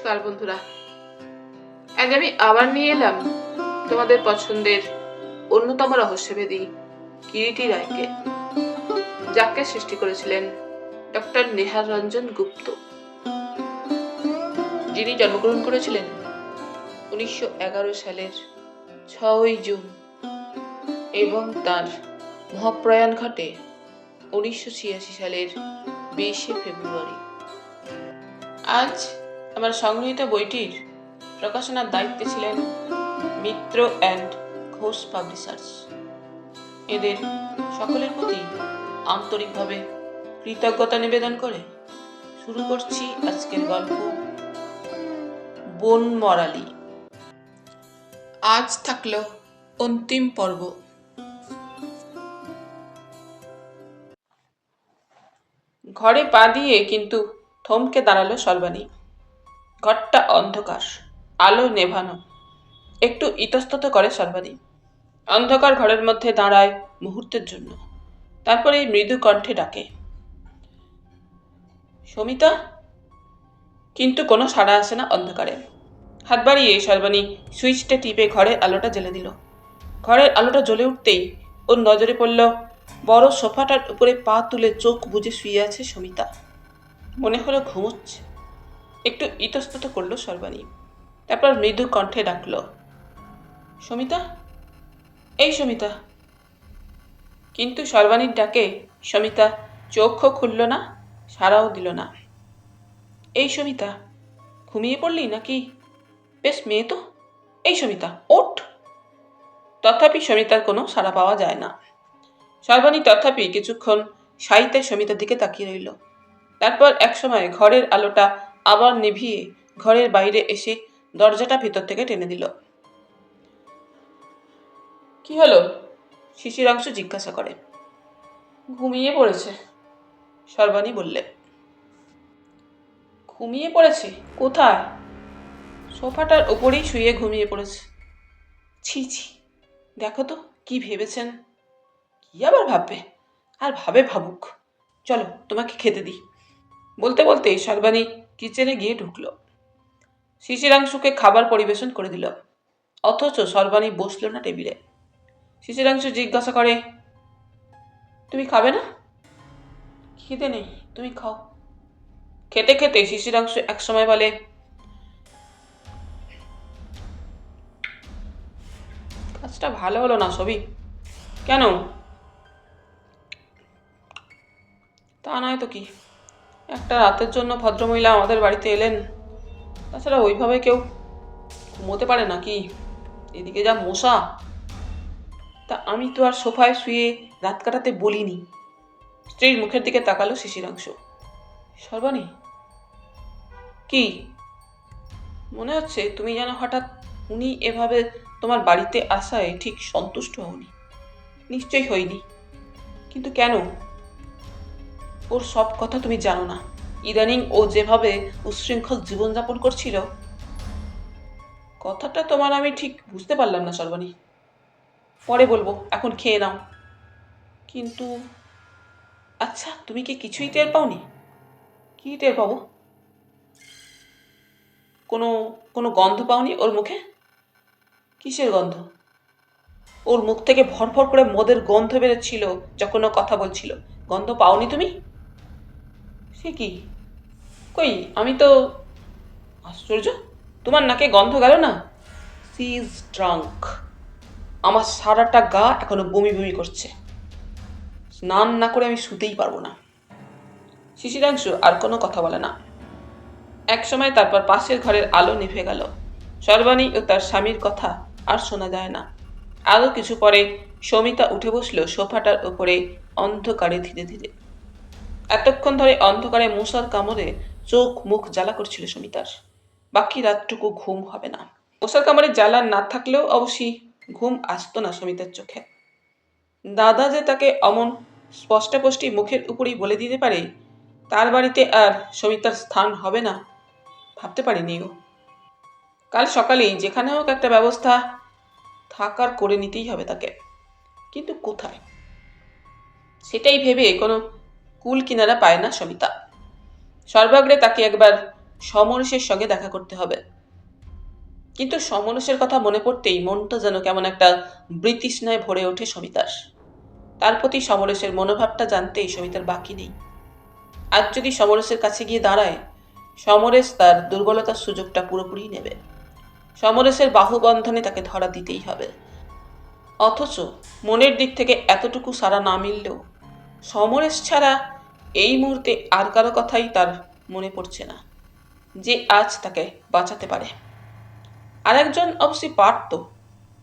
নমস্কার বন্ধুরা, আজ আমি আবার নিয়ে এলাম তোমাদের পছন্দের অন্যতম রহস্যভেদী কিরিটি রায়কে, যাকে সৃষ্টি করেছিলেন ডক্টর নেহার রঞ্জন গুপ্ত, যিনি জন্মগ্রহণ করেছিলেন 1911 সালের 6ই জুন এবং তার মহাপ্রয়াণ ঘটে 1986 সালের 20শে ফেব্রুয়ারি। আজ আমার সংগৃহীত বইটির প্রকাশনার দায়িত্বে ছিলেন মিত্র অ্যান্ড ঘোষ পাবলিশার্স। এদের সকলের প্রতি আন্তরিকভাবে কৃতজ্ঞতা নিবেদন করে শুরু করছি আজকের গল্প বনমরালী। আজ থাকলো অন্তিম পর্ব। ঘরে পা দিয়ে কিন্তু থমকে দাঁড়ালো সর্বাণী। ঘরটা অন্ধকার, আলো নেভানো। একটু ইতস্তত করে সর্বাণী। অন্ধকার ঘরের মধ্যে দাঁড়ায় মুহূর্তের জন্য, তারপরে মৃদু কণ্ঠে ডাকে, সমিতা। কিন্তু কোনো সাড়া আসে না অন্ধকারে। হাত বাড়িয়ে সর্বাণী সুইচটা টিপে ঘরের আলোটা জ্বেলে দিল। ঘরের আলোটা জ্বলে উঠতেই ওর নজরে পড়ল বড় সোফাটার উপরে পা তুলে চোখ বুজে শুয়ে আছে সমিতা। মনে হলো ঘুমোচ্ছে। একটু ইতস্তত করলো সর্বাণী, তারপর মৃদু কণ্ঠে ডাকল, সমিতা, এই সমিতা। কিন্তু সর্বাণীর ডাকে সমিতা চোখও খুলল না, সাড়াও দিল না। এই সমিতা, ঘুমিয়ে পড়লি নাকি? বেশ মেয়ে তো। এই সমিতা, ওঠ। তথাপি সমিতার কোনো সাড়া পাওয়া যায় না। সর্বাণী তথাপি কিছুক্ষণ সাইতে সমিতার দিকে তাকিয়ে রইল। তারপর একসময় ঘরের আলোটা আবার নিভিয়ে ঘরের বাইরে এসে দরজাটা ভিতর থেকে টেনে দিল। কি হলো? শিশিরাংশু জিজ্ঞাসা করে। ঘুমিয়ে পড়েছে, সর্বাণী বললে। ঘুমিয়ে পড়েছে? কোথায়? সোফাটার উপরেই শুয়ে ঘুমিয়ে পড়েছে। ছি ছি, দেখো তো কি ভেবেছেন। কি আবার ভাববে? আর ভাবুক। চলো তোমাকে খেতে দিই। বলতে বলতে সর্বাণী কিচেনে গিয়ে ঢুকল। শিশিরাংশুকে খাবার পরিবেশন করে দিল, অথচ সর্বাণী বসল না টেবিলে। শিশিরাংশু জিজ্ঞাসা করে, তুমি খাবে না? খিদে নেই, তুমি খাও। খেতে খেতে শিশিরাংশু একসময় বলে, কাজটা ভালো হলো না সবই। কেন? তা নয় তো কি, একটা রাতের জন্য ভদ্রমহিলা আমাদের বাড়িতে এলেন। তাছাড়া ওইভাবে কেউ ঘুমোতে পারে নাকি? এদিকে যা মশা। তা আমি তো আর সোফায় শুয়ে রাত কাটাতে বলিনি। স্ত্রীর মুখের দিকে তাকালো শিশিরাংশু। সর্বাণী, কি? মনে হচ্ছে তুমি যেন হঠাৎ উনি এভাবে তোমার বাড়িতে আসায় ঠিক সন্তুষ্ট হওনি। নিশ্চয়ই হইনি, কিন্তু কেন? ওর সব কথা তুমি জানো না। ইদানিং ও যেভাবে উচ্ছৃঙ্খল জীবনযাপন করছিল, কথাটা তোমার আমি ঠিক বুঝতে পারলাম না সর্বাণী। পরে বলবো, এখন খেয়ে নাও। কিন্তু আচ্ছা, তুমি কি কিছুই টের পাওনি? কি টের পাবো? কোনো কোনো গন্ধ পাওনি ওর মুখে? কিসের গন্ধ? ওর মুখ থেকে ভরভর করে মদের গন্ধ বেরোচ্ছিল যখন ও কথা বলছিল। গন্ধ পাওনি তুমি? সে কি? কই, আমি তো। আশ্চর্য, তোমার নাকে গন্ধ গেল না? She is drunk. আমার সারাটা গা এখনো বমি বমি করছে। স্নান না করে আমি শুতেই পারবো না। শিশিরাংশু আর কোনো কথা বলে না। একসময় তারপর পাশের ঘরের আলো নিভে গেল। সর্বাণী ও তার স্বামীর কথা আর শোনা যায় না। আরও কিছু পরে সমিতা উঠে বসল সোফাটার উপরে অন্ধকারে ধীরে ধীরে। এতক্ষণ ধরে অন্ধকারে মশার কামড়ে চোখ মুখ জ্বালা করছিল সমিতার। বাকি রাতটুকু ঘুম হবে না। মশার কামড়ে জ্বালা না থাকলেও অবশ্যই ঘুম আসতো না সমিতার চোখে। দাদা যে তাকে অমন স্পষ্টপষ্টি মুখের উপরেই বলে দিতে পারে তার বাড়িতে আর সমিতার স্থান হবে না, ভাবতে পারিনি ও। কাল সকালেই যেখানে হোক একটা ব্যবস্থা থাকার করে নিতেই হবে তাকে, কিন্তু কোথায় সেটাই ভেবে কোনো কুল কিনারা পায় না সমিতা। সর্বাগ্রে তাকে একবার সমরেশের সঙ্গে দেখা করতে হবে। কিন্তু সমরেশের কথা মনে পড়তেই মনটা যেন কেমন একটা বৃতৃষ্ণায় ভরে ওঠে সমিতার। তার প্রতি সমরেশের মনোভাবটা জানতেই সমিতার বাকি নেই। আজ যদি সমরেশের কাছে গিয়ে দাঁড়ায়, সমরেশ তার দুর্বলতার সুযোগটা পুরোপুরি নেবে। সমরেশের বাহুবন্ধনে তাকে ধরা দিতেই হবে। অথচ মনের দিক থেকে এতটুকু সাড়া না মিললেও সমরেশ ছাড়া এই মুহূর্তে আর কারো কথাই তার মনে পড়ছে না, যে আজ তাকে বাঁচাতে পারে। আর একজন অবশ্যই পারত,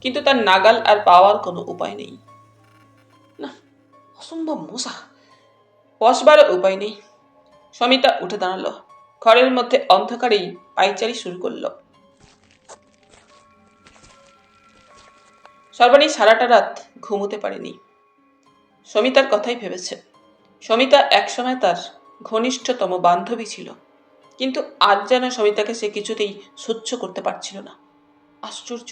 কিন্তু তার নাগাল আর পাওয়ার কোনো উপায় নেই। না, অসম্ভব মশা, বসবারও উপায় নেই। সমিতা উঠে দাঁড়ালো। ঘরের মধ্যে অন্ধকারেই পায়চারি শুরু করলো। সর্বাণী সারাটা রাত ঘুমোতে পারেনি। সমিতার কথাই ভেবেছে। সমিতা একসময় তার ঘনিষ্ঠতম বান্ধবী ছিল, কিন্তু আজ যেন সমিতাকে সে কিছুতেই সহ্য করতে পারছিল না। আশ্চর্য,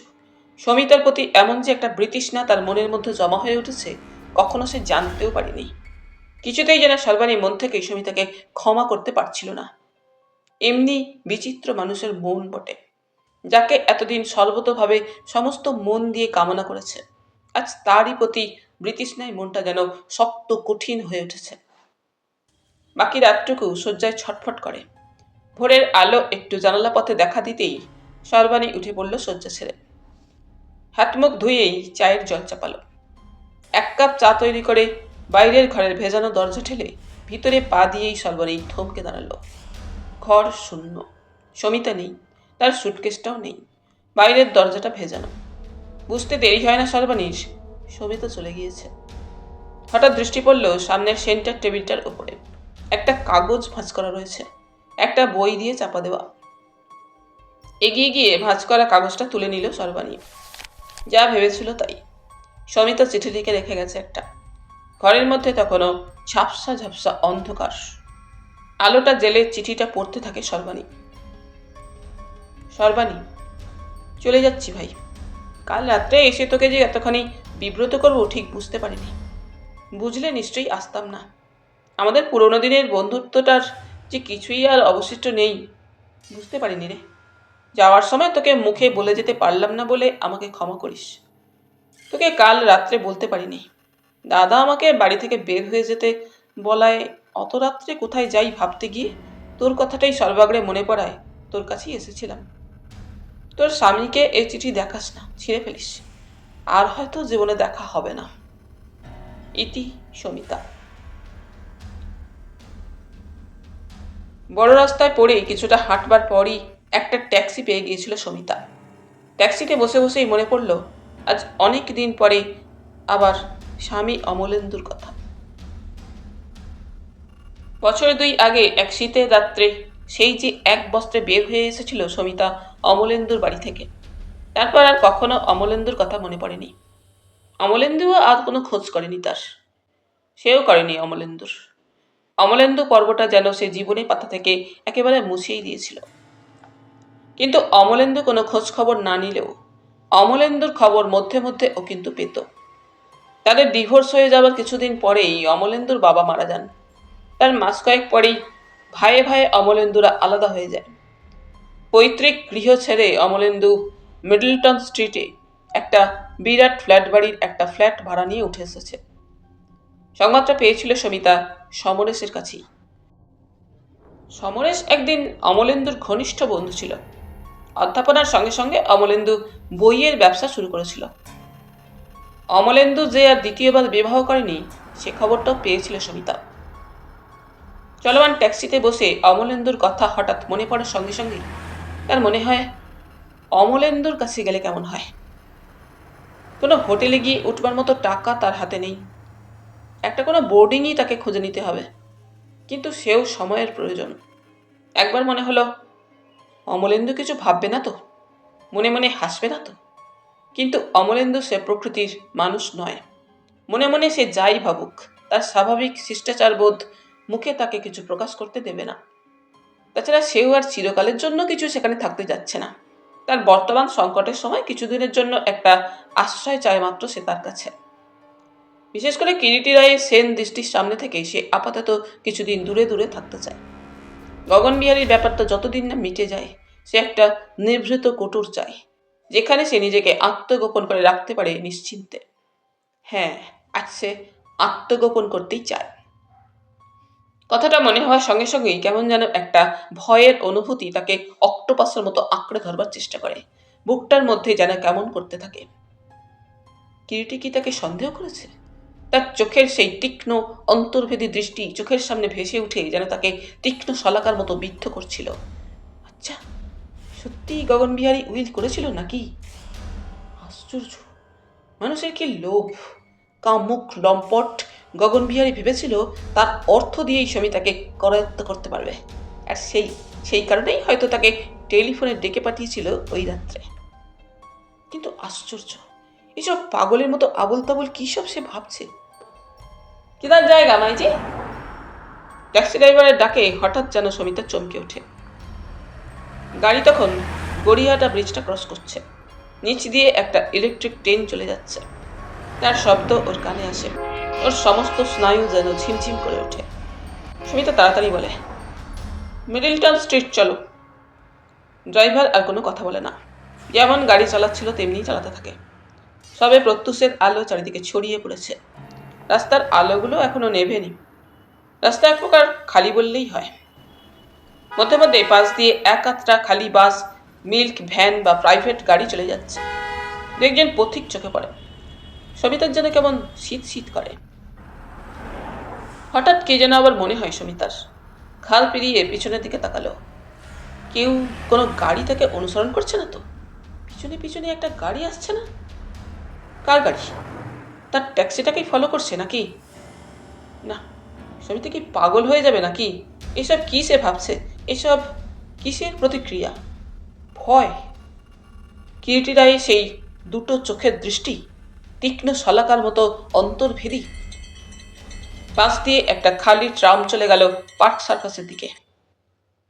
সমিতার প্রতি এমন যে একটা বৃতৃষ্ণা তার মনের মধ্যে জমা হয়ে উঠেছে, কখনো সে জানতেও পারেনি। কিছুতেই যেন সর্বাণী মন থেকেই সমিতাকে ক্ষমা করতে পারছিল না। এমনি বিচিত্র মানুষের মন বটে, যাকে এতদিন সর্বতভাবে সমস্ত মন দিয়ে কামনা করেছে, আজ তারই প্রতি বৃতৃষ্ণায় মনটা যেন শক্ত কঠিন হয়ে উঠেছে। বাকি রাতটুকু শয্যায় ছটফট করে। ভোরের আলো একটু জানালা পথে দেখা দিতেই সর্বাণী উঠে পড়ল শয্যা ছেড়ে। হাত মুখ ধুয়েই চায়ের জল চাপালো। 1 কাপ চা তৈরি করে বাইরের ঘরের ভেজানো দরজা ঠেলে ভিতরে পা দিয়েই সর্বাণী থমকে দাঁড়ালো। ঘর শূন্য, সমিতা নেই, তার সুটকেসটাও নেই, বাইরের দরজাটা ভেজানো। বুঝতে দেরি হয় না সর্বাণীর, সমিতা চলে গিয়েছে। হঠাৎ দৃষ্টি পড়ল সামনের সেন্টার টেবিলটার উপরে একটা কাগজ ভাঁজ করা রয়েছে, একটা বই দিয়ে চাপা দেওয়া। এগিয়ে গিয়ে ভাঁজ করা কাগজটা তুলে নিল সর্বাণী। যা ভেবেছিল তাই, সমিতা চিঠি লিখে রেখে গেছে একটা। ঘরের মধ্যে তখনও ঝাপসা ঝাপসা অন্ধকার। আলোটা জেলে চিঠিটা পড়তে থাকে সর্বাণী। সর্বাণী, চলে যাচ্ছি ভাই। কাল রাত্রে এসে তোকে যে এতখানি বিব্রত করবো ঠিক বুঝতে পারিনি। বুঝলে নিশ্চয়ই আসতাম না। আমাদের পুরোনো দিনের বন্ধুত্বটার যে কিছুই আর অবশিষ্ট নেই, বুঝতে পারিনি রে। যাওয়ার সময় তোকে মুখে বলে যেতে পারলাম না বলে আমাকে ক্ষমা করিস। তোকে কাল রাত্রে বলতে পারিনি। দাদা আমাকে বাড়ি থেকে বের হয়ে যেতে বলায় অত রাত্রে কোথায় যাই ভাবতে গিয়ে তোর কথাটাই সর্বাগ্রে মনে পড়ায় তোর কাছেই এসেছিলাম। তোর স্বামীকে এই চিঠি দেখাস না, ছিঁড়ে ফেলিস। আর হয়তো জীবনে দেখা হবে না। ইতি সমিতা। বড় রাস্তায় পড়ে কিছুটা হাঁটবার পরই একটা ট্যাক্সি পেয়ে গিয়েছিল সমিতা। ট্যাক্সিতে বসে বসেই মনে পড়ল আজ অনেক দিন পরে আবার স্বামী অমলেন্দুর কথা। বছর 2 আগে এক শীতের রাত্রে সেই যে এক বস্ত্রে বের হয়ে এসেছিল সমিতা অমলেন্দুর বাড়ি থেকে, তারপর আর কখনো অমলেন্দুর কথা মনে পড়েনি। অমলেন্দুও আর কোনো খোঁজ করেনি তার, সেও করেনি অমলেন্দুর। অমলেন্দু পর্বটা যেন সে জীবনের পাতা থেকে একেবারে মুছেই দিয়েছিল। কিন্তু অমলেন্দু কোনো খোঁজ খবর না নিলেও অমলেন্দুর খবর মধ্যে মধ্যে ও কিন্তু পেত। তাদের ডিভোর্স হয়ে যাবার কিছুদিন পরেই অমলেন্দুর বাবা মারা যান। তার মাস কয়েক পরেই ভাইয়ে ভাইয়ে অমলেন্দুরা আলাদা হয়ে যায়। পৈতৃক গৃহ ছেড়ে অমলেন্দু মিডলটন স্ট্রিটে একটা বিরাট ফ্ল্যাট বাড়ির একটা ফ্ল্যাট ভাড়া নিয়ে উঠে এসেছে। সংবাদটা পেয়েছিল সমিতা সমরেশের কাছেই। সমরেশ একদিন অমলেন্দুর ঘনিষ্ঠ বন্ধু ছিল। অধ্যাপনার সঙ্গে সঙ্গে অমলেন্দু বইয়ের ব্যবসা শুরু করেছিল। অমলেন্দু যে আর দ্বিতীয়বার বিবাহ করেনি সে খবরটাও পেয়েছিল সমিতা। চলমান ট্যাক্সিতে বসে অমলেন্দুর কথা হঠাৎ মনে পড়ার সঙ্গে সঙ্গে তার মনে হয় অমলেন্দুর কাছে গেলে কেমন হয়। কোনো হোটেলে গিয়ে উঠবার মতো টাকা তার হাতে নেই। একটা কোনো বোর্ডিংই তাকে খুঁজে নিতে হবে, কিন্তু সেও সময়ের প্রয়োজন। একবার মনে হলো অমলেন্দু কিছু ভাববে না তো, মনে মনে হাসবে না তো। কিন্তু অমলেন্দু সে প্রকৃতির মানুষ নয়। মনে মনে সে যাই ভাবুক, তার স্বাভাবিক শিষ্টাচার বোধ মুখে তাকে কিছু প্রকাশ করতে দেবে না। তাছাড়া সেও আর চিরকালের জন্য কিছু সেখানে থাকতে যাচ্ছে না। তার বর্তমান সংকটের সময় কিছুদিনের জন্য একটা আশ্রয় চায় মাত্র সে তার কাছে। বিশেষ করে কিরিটি রায়ের সেন দৃষ্টির সামনে থেকে সে আপাতত কিছুদিন দূরে দূরে থাকতে চায়। গগনবিহারীর ব্যাপারটা যতদিন না মিটে যায়, সে একটা নিভৃত কোটর চায়, যেখানে সে নিজেকে আত্মগোপন করে রাখতে পারে নিশ্চিন্তে। হ্যাঁ, আজ সে আত্মগোপন করতেই চায়। কথাটা মনে হওয়ার সঙ্গে সঙ্গেই কেমন যেন একটা ভয়ের অনুভূতি তাকে অক্টোপাসের মতো আঁকড়ে ধরবার চেষ্টা করে। বুকটার মধ্যে যেন কেমন করতে থাকে। কিরিটি কি তাকে সন্দেহ করেছে? তার চোখের সেই তীক্ষ্ণ অন্তর্ভেদী দৃষ্টি চোখের সামনে ভেসে উঠে যেন তাকে তীক্ষ্ণ শলাকার মতো বিদ্ধ করছিল। আচ্ছা, সত্যিই গগনবিহারী উইল করেছিল নাকি? আশ্চর্য! মানুষের কি লোভ! কামুক লম্পট গগনবিহারী ভেবেছিল তার অর্থ দিয়েই সমিতাকে করায়ত্ত করতে পারবে, আর সেই কারণেই হয়তো তাকে টেলিফোনে ডেকে পাঠিয়েছিল ওই রাত্রে। কিন্তু আশ্চর্য, এসব পাগলের মতো আবল তাবল কি সব সে ভাবছে। কিদার জায়গা মাইজি? ট্যাক্সি ড্রাইভারের ডাকে হঠাৎ যেন সমিতা চমকে ওঠে। গাড়ি তখন গড়িয়াহাটা ব্রিজটা ক্রস করছে। নিচ দিয়ে একটা ইলেকট্রিক ট্রেন চলে যাচ্ছে। তার শব্দ ওর কানে আসে। ওর সমস্ত স্নায়ু যেন ঝিমঝিম করে ওঠে। সমিতা তাড়াতাড়ি বলে, মিডলটন স্ট্রিট চলো। ড্রাইভার আর কোনো কথা বলে না। যেমন গাড়ি চালাচ্ছিল তেমনিই চালাতে থাকে। সবে প্রত্যুষের আলো চারিদিকে ছড়িয়ে পড়েছে। রাস্তার আলোগুলো এখনো নেভেনি। রাস্তা এক প্রকার খালি বললেই হয়। মধ্যে মধ্যে পাশ দিয়ে এক আধটা খালি বাস, মিল্ক ভ্যান বা প্রাইভেট গাড়ি চলে যাচ্ছে। দু একজন পথিক চোখে পড়ে। সমিতার যেন কেমন শীত শীত করে। হঠাৎ কে যেন আবার মনে হয় সমিতার। খাল পেরিয়ে পিছনের দিকে তাকালো। কেউ কোনো গাড়ি তাকে অনুসরণ করছে না তো? পিছনে পিছনে একটা গাড়ি আসছে না? কার গাড়ি? তার ট্যাক্সিটাকেই ফলো করছে নাকি? না, সমিতা কি পাগল হয়ে যাবে নাকি? এসব কি সে ভাবছে? এসব কিসের প্রতিক্রিয়া? ভয়? কিরিটিরাই সেই দুটো চোখের দৃষ্টি, তীক্ষ্ণ শলাকার মতো অন্তর্ভেদী। পাশ দিয়ে একটা খালি ট্রাম চলে গেল পার্ক সার্কাসের দিকে।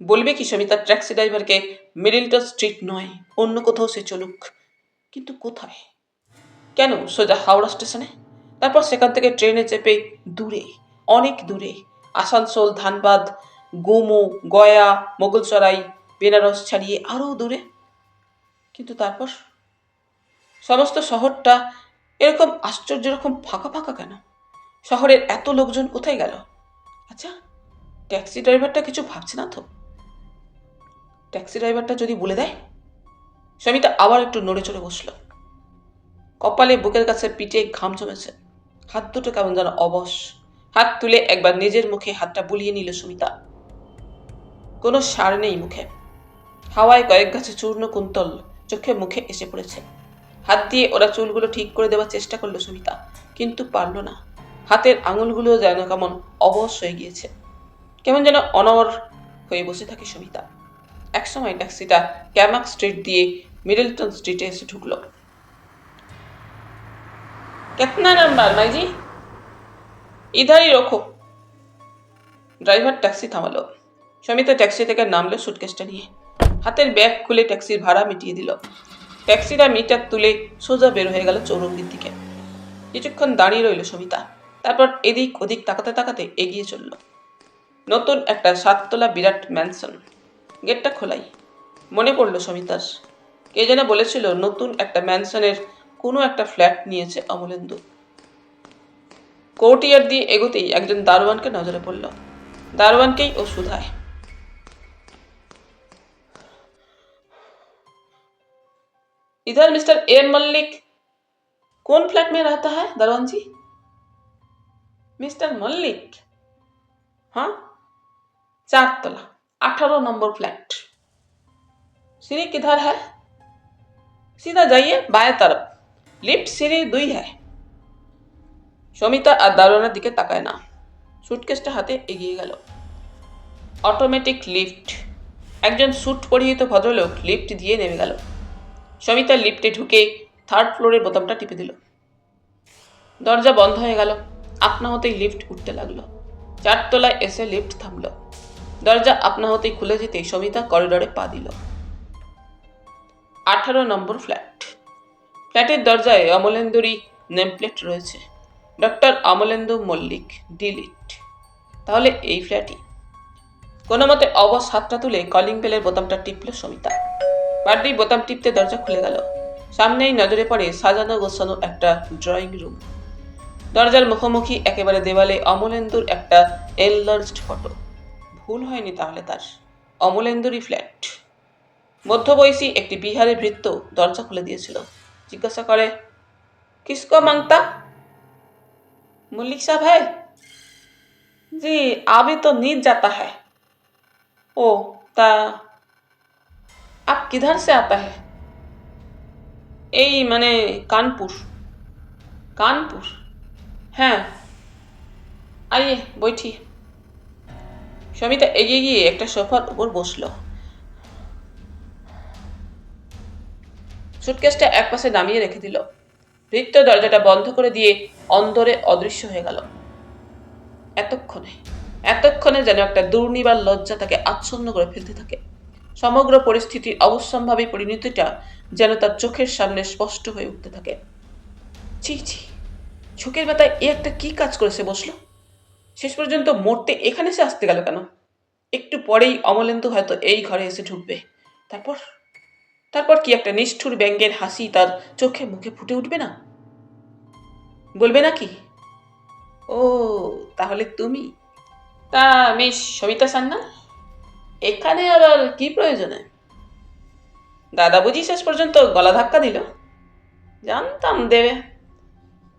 বলবে কি সমিতা ট্যাক্সি ড্রাইভারকে মিডলটন স্ট্রিট নয়, অন্য কোথাও সে চলুক। কিন্তু কোথায়? কেন সোজা হাওড়া স্টেশনে? তারপর সেখান থেকে ট্রেনে চেপে দূরে, অনেক দূরে, আসানসোল, ধানবাদ, গোমো, গয়া, মোগলসরাই, বেনারস ছাড়িয়ে আরও দূরে। কিন্তু তারপর সমস্ত শহরটা এরকম আশ্চর্য রকম ফাঁকা ফাঁকা কেন? শহরের এত লোকজন কোথায় গেল? আচ্ছা, ট্যাক্সি ড্রাইভারটা কিছু ভাবছে না তো? ট্যাক্সি ড্রাইভারটা যদি বলে দেয়? সমিতা আবার একটু নড়ে চড়ে বসল। কপালে বুকের কাছে পিঠে ঘাম জমেছে। হাত দুটো কেমন যেন অবশ। হাত তুলে একবার নিজের মুখে হাতটা বুলিয়ে নিল সুমিতা। কোনো সার নেই মুখে। হাওয়ায় কয়েক গাছে চূর্ণ কুন্তল চোখে মুখে এসে পড়েছে। হাত দিয়ে ওরা চুলগুলো ঠিক করে দেওয়ার চেষ্টা করলো সুমিতা, কিন্তু পারল না। হাতের আঙুলগুলো যেন কেমন অবশ হয়ে গিয়েছে। কেমন যেন অনড় হয়ে বসে থাকে সুমিতা। একসময় ট্যাক্সিটা ক্যামাক স্ট্রিট দিয়ে মিডলটন স্ট্রিটে এসে ঢুকলো। कितना नंबर भाई जी? इधर ही रखो। ড্রাইভার ট্যাক্সি থামালো। সমিতা ট্যাক্সি থেকে নামলো সুটকেসটা নিয়ে। হাতের ব্যাগ খুলে ট্যাক্সির ভাড়া মিটিয়ে দিল। ট্যাক্সিটা মিটার তুলে সোজা বের হয়ে গেল চৌরঙ্গির দিকে। কিছুক্ষণ দাঁড়িয়ে রইল সমিতা। তারপর এদিক ওদিক তাকাতে তাকাতে এগিয়ে চলল। নতুন একটা 7 তলা বিরাট ম্যানসন। গেটটা খোলাই। মনে পড়ল সমিতার। কে যেন বলেছিল নতুন একটা ম্যানসনের কোনো একটা ফ্ল্যাট নিয়েছে অমলেন্দু। কোর্টিয়ার দিয়ে এগোতেই একজন দারোয়ানকে নজরে পড়ল। দারোয়ানকেই ও শুধায়। इधर मिस्टर एम मल्लिक कौन फ्लैट में रहता है दारोवान जी? मिस्टर मल्लिक? हाँ, 4 तला 18 नंबर फ्लैट। सीढ़ी किधर है? सीधा जाइए बाएं तरफ, लिफ्ट सीढ़ी 2 है। সমিতা আর দারোয়ানের দিকে তাকায় না। সুটকেসটা হাতে এগিয়ে গেল। Automatic lift. একজন স্যুট পরিহিত ভদ্রলোক লিফট দিয়ে নেমে গেল। সমিতা লিফটে ঢুকে 3rd ফ্লোরের বোতামটা টিপে দিল। দরজা বন্ধ হয়ে গেল। আপনা হতেই লিফট উঠতে লাগলো। 4 তলায় এসে লিফট থামল। দরজা আপনা হতেই খুলে যেতেই সমিতা করিডোরে পা দিল। 18 নম্বর ফ্ল্যাট। ফ্ল্যাটের দরজায় অমলেন্দুরই নেমপ্লেট রয়েছে। Doctor Amalendu Mallik, D Litt. তাহলে এই ফ্ল্যাটই। কোনো মতে অবশ হাতটা তুলে কলিং বেলের বোতামটা টিপল সমিতা। বাড়ি বোতাম টিপতে দরজা খুলে গেল। সামনেই নজরে পড়ে সাজানো গোছানো একটা ড্রয়িং রুম। দরজার মুখোমুখি একেবারে দেওয়ালে অমলেন্দুর একটা এনলার্জড ফটো। ভুল হয়নি তাহলে তার, অমলেন্দুরই ফ্ল্যাট। মধ্যবয়সী একটি বিহারি ভৃত্য দরজা খুলে দিয়েছিল। জিজ্ঞাসা করে, কিসকো মাংতা? মল্লিক সাহেব হ্যায়? জি আবি তো नींद जाता है। ओ ता आप किधर से आता है? এই মানে কানপুর। কানপুর? হ্যাঁ। আইয়ে বৈঠি। সমিতা এগিয়ে গিয়ে একটা সোফার উপর বসল। সুটকেসটা একপাশে নামিয়ে রেখে দিল। ভৃত্য দরজাটা বন্ধ করে দিয়ে অন্দরে অদৃশ্য হয়ে গেল। এতক্ষণে যেন একটা দুর্নিবার লজ্জা তাকে আচ্ছন্ন করে ফেলতে থাকে। সমগ্র পরিস্থিতির অবশ্যম্ভাবী পরিণতিটা যেন তার চোখের সামনে স্পষ্ট হয়ে উঠতে থাকে। ছি ছি, চোখের ব্যথায় এ একটা কি কাজ করেছে বসলো। শেষ পর্যন্ত মরতে এখানে সে আসতে গেল কেন? একটু পরেই অমলেন্দু হয়তো এই ঘরে এসে ঢুকবে। তারপর কি একটা নিষ্ঠুর ব্যঙ্গের হাসি তার চোখে মুখে ফুটে উঠবে না? বলবে নাকি, ও তাহলে তুমি? তা মিস সবিতা সান্যাল, এখানে আবার কি প্রয়োজনে? দাদা বুঝি শেষ পর্যন্ত গলা ধাক্কা দিল? জানতাম দেবে,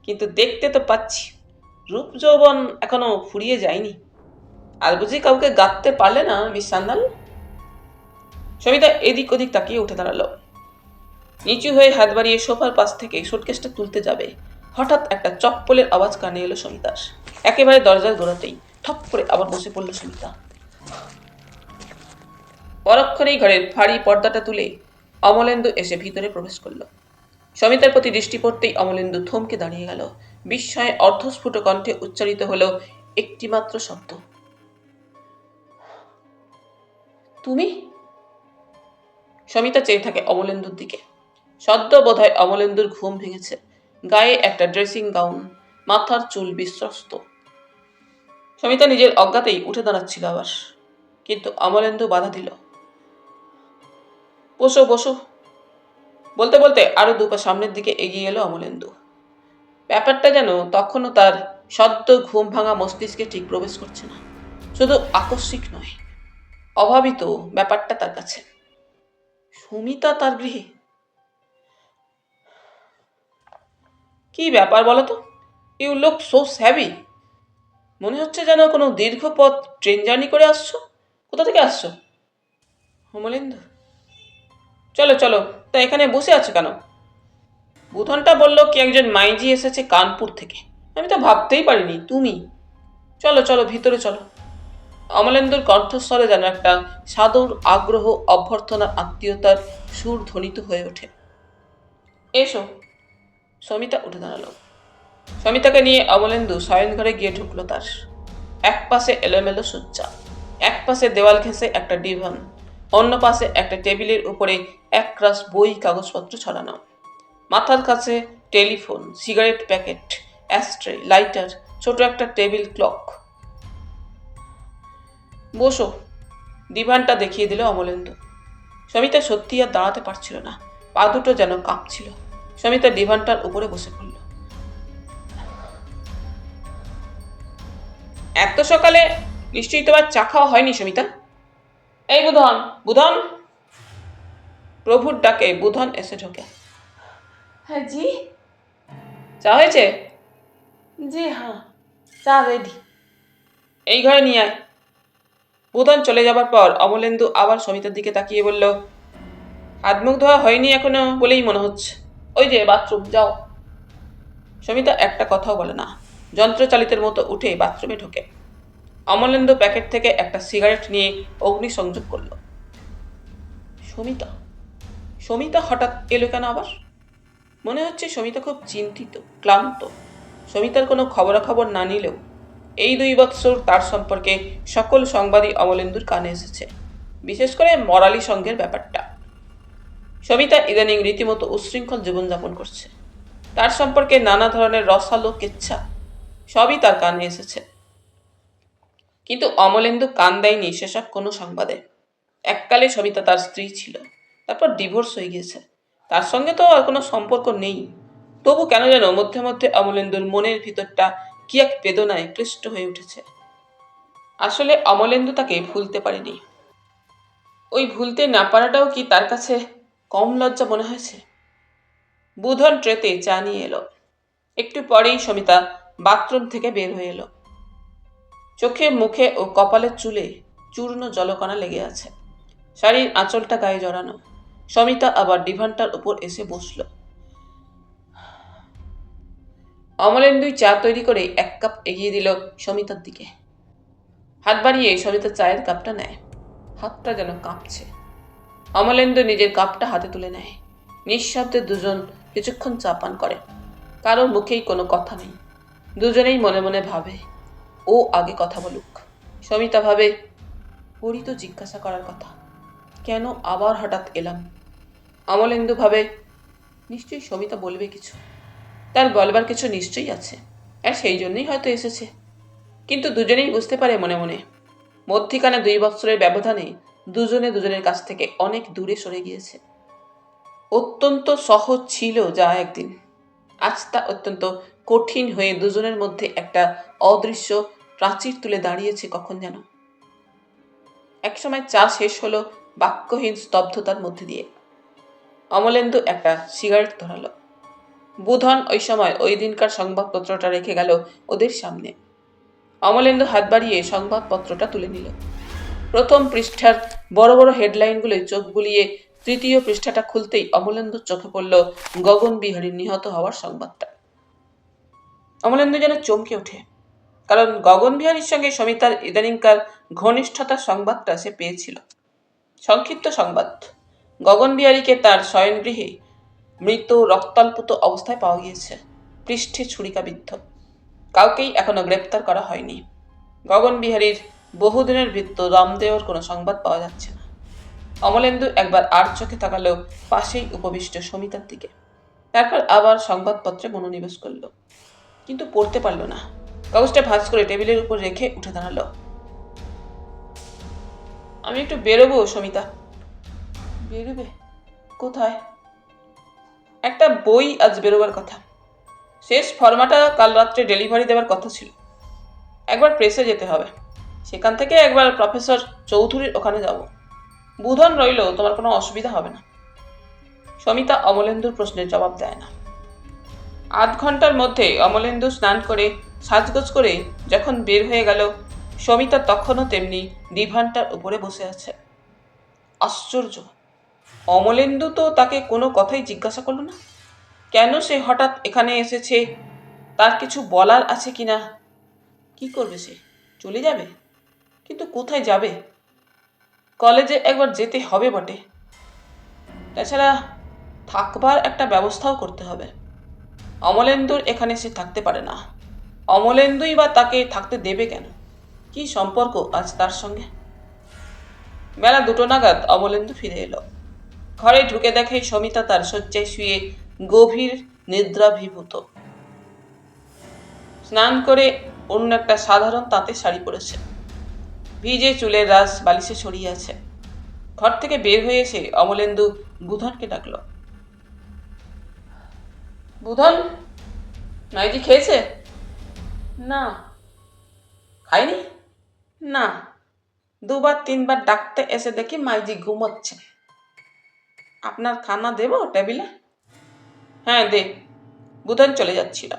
কিন্তু দেখতে তো পাচ্ছি রূপ যৌবন এখনো ফুরিয়ে যায়নি। আর বুঝি কাউকে গাঁথতে পারলে না মিস সান্যাল? সবিতা এদিক ওদিক তাকিয়ে উঠে দাঁড়ালো। নিচু হয়ে হাত বাড়িয়ে সোফার পাশ থেকে সুটকেসটা তুলতে যাবে, হঠাৎ একটা চপ্পলের আওয়াজ কানে এলো সমিতার। একেবারে দরজার গোড়াতেই ঠপ করে আবার বসে পড়ল সমিতা। পরক্ষণেই ঘরের ভারী পর্দাটা তুলে অমলেন্দু এসে ভিতরে প্রবেশ করল। সমিতার প্রতি দৃষ্টি পড়তেই অমলেন্দু থমকে দাঁড়িয়ে গেল। বিস্ময়ে অর্ধস্ফুট কণ্ঠে উচ্চারিত হলো একটিমাত্র শব্দ, তুমি? সমিতা চেয়ে থাকে অমলেন্দুর দিকে। সদ্য বোধহয় অমলেন্দুর ঘুম ভেঙেছে। গায়ে একটা ড্রেসিং গাউন, মাথার চুল বিশ্বস্ত। সমিতা নিজের অজ্ঞাতেই উঠে দাঁড়াচ্ছিল আবার, কিন্তু অমলেন্দু বাধা দিল। বসো বসো বলতে বলতে আরো দুপা সামনের দিকে এগিয়ে এলো অমলেন্দু। ব্যাপারটা যেন তখনও তার সদ্য ঘুম ভাঙা মস্তিষ্কে ঠিক প্রবেশ করছে না। শুধু আকস্মিক নয়, অভাবিত ব্যাপারটা তার কাছে। সুমিতা তার গৃহে? কি ব্যাপার বলতো? You look so savvy. মনে হচ্ছে যেন কোনো দীর্ঘ পথ ট্রেন জার্নি করে আসছো। কোথা থেকে আসছো? অমলেন্দু, চলো চলো, তা এখানে বসে আছো কেন? বুধনটা বলল কি একজন মাইজি এসেছে কানপুর থেকে। আমি তো ভাবতেই পারিনি তুমি। চলো চলো ভিতরে চলো। অমলেন্দুর কণ্ঠস্বরে যেন একটা সাদর আগ্রহ, অভ্যর্থনার আত্মীয়তার সুর ধ্বনিত হয়ে ওঠে। এসো। সমিতা উঠে দাঁড়ালো। সমিতাকে নিয়ে অমলেন্দু শয়নঘরে গিয়ে ঢুকলো তার। এক পাশে এলোমেলো শয্যা, এক পাশে দেওয়াল ঘেঁষে একটা ডিভান, অন্য পাশে একটা টেবিলের উপরে একরাশ বই কাগজপত্র ছড়ানো। মাথার কাছে telephone, cigarette packet, ashtray, lighter, ছোট একটা টেবিল ক্লক। বসো, ডিভানটা দেখিয়ে দিল অমলেন্দু। সমিতা সত্যি আর দাঁড়াতে পারছিল না, পা দুটো যেন কাঁপছিল। সমিতা ডিভানটার উপরে বসে পড়ল। এত সকালে নিশ্চয়ই তোমার চা খাওয়া হয়নি সমিতা? এই বুধন, বুধন! প্রভুর ডাকে বুধন এসে ঢোকে। হ্যাঁ জি। চা হয়েছে? জি হ্যাঁ, চা রেডি। এই ঘরে নিয়ে আয়। বুধন চলে যাবার পর অমলেন্দু আবার সমিতার দিকে তাকিয়ে বলল, হাত মুখ ধোয়া হয়নি এখনো বলেই মনে হচ্ছে। ওই যে বাথরুম, যাও। সমিতা একটা কথাও বলে না, যন্ত্রচালিতের মতো উঠে বাথরুমে ঢোকে। অমলেন্দু প্যাকেট থেকে একটা সিগারেট নিয়ে অগ্নি সংযোগ করল। সমিতা সমিতা হঠাৎ এলো কেন আবার? মনে হচ্ছে সমিতা খুব চিন্তিত, ক্লান্ত। সমিতার কোনো খবরাখবর না নিলেও এই 2 বৎসর তার সম্পর্কে সকল সংবাদই অমলেন্দুর কানে এসেছে, বিশেষ করে মরালি সঙ্গের ব্যাপারটা। সমিতা ইদানিং রীতিমতো উচ্ছৃঙ্খল জীবনযাপন করছে। তার সম্পর্কে নানা ধরনের রসালো কেচ্ছা সবই তার কানে এসেছে। কিন্তু অমলেন্দু কান দেয়নি সেসব কোনো সংবাদে। এককালে সবিতা তার স্ত্রী ছিল, তারপর ডিভোর্স হয়ে গিয়েছে। তার সঙ্গে তো আর কোনো সম্পর্ক নেই। তবু কেন যেন মধ্যে মধ্যে অমলেন্দুর মনের ভিতরটা কি এক বেদনায় ক্লিষ্ট হয়ে উঠেছে। আসলে অমলেন্দু তাকে ভুলতে পারেনি। ওই ভুলতে না পারাটাও কি তার কাছে কম লজ্জা মনে হয়েছে? বুধন ট্রেতে চা নিয়ে এলো। একটু পরেই সমিতা বাথরুম থেকে বের হয়ে এলো। চোখে মুখে ও কপালের চুলে চূর্ণ জলকণা লেগে আছে। শাড়ির আঁচলটা গায়ে জড়ানো। সমিতা আবার ডিভানটার উপর এসে বসল। অমলেন্দুই চা তৈরি করে এক কাপ এগিয়ে দিল সমিতার দিকে। হাত বাড়িয়ে সমিতা চায়ের কাপটা নেয়। হাতটা যেন কাঁপছে। অমলেন্দু নিজের কাপটা হাতে তুলে নেয়। নিঃশব্দে দুজন কিছুক্ষণ চা পান করে। কারোর মুখেই কোনো কথা নেই। দুজনেই মনে মনে ভাবে, ও আগে কথা বলুক। সমিতা ভাবে, ওরই তো জিজ্ঞাসা করার কথা, কেন আবার হঠাৎ এলাম। অমলেন্দু ভাবে, নিশ্চয়ই সমিতা বলবে কিছু, তার বলবার কিছু নিশ্চয়ই আছে, আর সেই জন্যই হয়তো এসেছে। কিন্তু দুজনেই বুঝতে পারে মনে মনে, মধ্যিখানে 2 বছরের ব্যবধানে দুজনে দুজনের কাছ থেকে অনেক দূরে সরে গিয়েছে। অত্যন্ত সহজ ছিল যা একদিন, আজ তা অত্যন্ত কঠিন হয়ে দুজনের মধ্যে একটা অদৃশ্য প্রাচীর তুলে দাঁড়িয়েছে কখন যেন। একসময় চা শেষ হলো বাক্যহীন স্তব্ধতার মধ্যে দিয়ে। অমলেন্দু একটা সিগারেট ধরালো। বুধন ওই সময় ওই দিনকার সংবাদপত্রটা রেখে গেল ওদের সামনে। অমলেন্দু হাত বাড়িয়ে সংবাদপত্রটা তুলে নিল। প্রথম পৃষ্ঠার বড় বড় হেডলাইনগুলো চোখ বুলিয়ে তৃতীয় পৃষ্ঠাটা খুলতেই অমলেন্দুর চোখে পড়ল গগন বিহারীর নিহত হওয়ার সংবাদটা। অমলেন্দু যেন চমকে ওঠে, কারণ গগন বিহারীর সঙ্গে সমিতার ইদানিংকার ঘনিষ্ঠতার সংবাদটা সে পেয়েছিল। সংক্ষিপ্ত সংবাদ, গগন বিহারীকে তার শয়নগৃহে মৃত রক্তাল্পুত অবস্থায় পাওয়া গিয়েছে, পৃষ্ঠে ছুরিকাবিদ্ধ। কাউকেই এখনো গ্রেপ্তার করা হয়নি। গগন বিহারীর বহুদিনের বৃত্ত রামদেওর কোনো সংবাদ পাওয়া যাচ্ছে না। অমলেন্দু একবার আর চোখে তাকালো পাশেই উপবিষ্ট সমিতার দিকে, তারপর আবার সংবাদপত্রে মনোনিবেশ করল, কিন্তু পড়তে পারল না। কাগজটা ভাঁজ করে টেবিলের উপর রেখে উঠে দাঁড়ালো। আমি একটু বেরোবো সমিতা। বেরোবে? কোথায়? একটা বই আজ বেরোবার কথা। শেষ ফর্মাটা কাল রাত্রে ডেলিভারি দেওয়ার কথা ছিল। একবার প্রেসে যেতে হবে, সেখান থেকে একবার প্রফেসর চৌধুরীর ওখানে যাব। বুধন রইল, তোমার কোনো অসুবিধা হবে না। সমিতা অমলেন্দুর প্রশ্নের জবাব দেয় না। আধ ঘন্টার মধ্যে অমলেন্দু স্নান করে সাজগোজ করে যখন বের হয়ে গেল, সমিতা তখনও তেমনি ডিভানটার উপরে বসে আছে। আশ্চর্য, অমলেন্দু তো তাকে কোনো কথাই জিজ্ঞাসা করল না। কেন সে হঠাৎ এখানে এসেছে, তার কিছু বলার আছে কিনা? কি করবে সে? চলে যাবে? কিন্তু কোথায় যাবে? কলেজে একবার যেতে হবে বটে, তাছাড়া থাকবার একটা ব্যবস্থাও করতে হবে। অমলেন্দুর এখানে সে থাকতে পারে না। অমলেন্দুই বা তাকে থাকতে দেবে কেন? কি সম্পর্ক আজ তার সঙ্গে? বেলা 2টো নাগাদ অমলেন্দু ফিরে এলো। ঘরে ঢুকে দেখে সমিতা তার শয্যায় শুয়ে গভীর নিদ্রাভিভূত। স্নান করে অন্য একটা সাধারণ তাঁতের শাড়ি পরেছে। ভিজে চুলের রাশ বালিশে ছড়িয়ে আছে। ঘর থেকে বের হয়ে এসে অমলেন্দু বুধনকে ডাকল। বুধন, মাইজি খেয়েছে? না। খায়নি? না। 2-3বার ডাকতে এসে দেখি মাইজি ঘুমোচ্ছে। আপনার খানা দেব টেবিলে? হ্যাঁ দে। বুধন চলে যাচ্ছিল,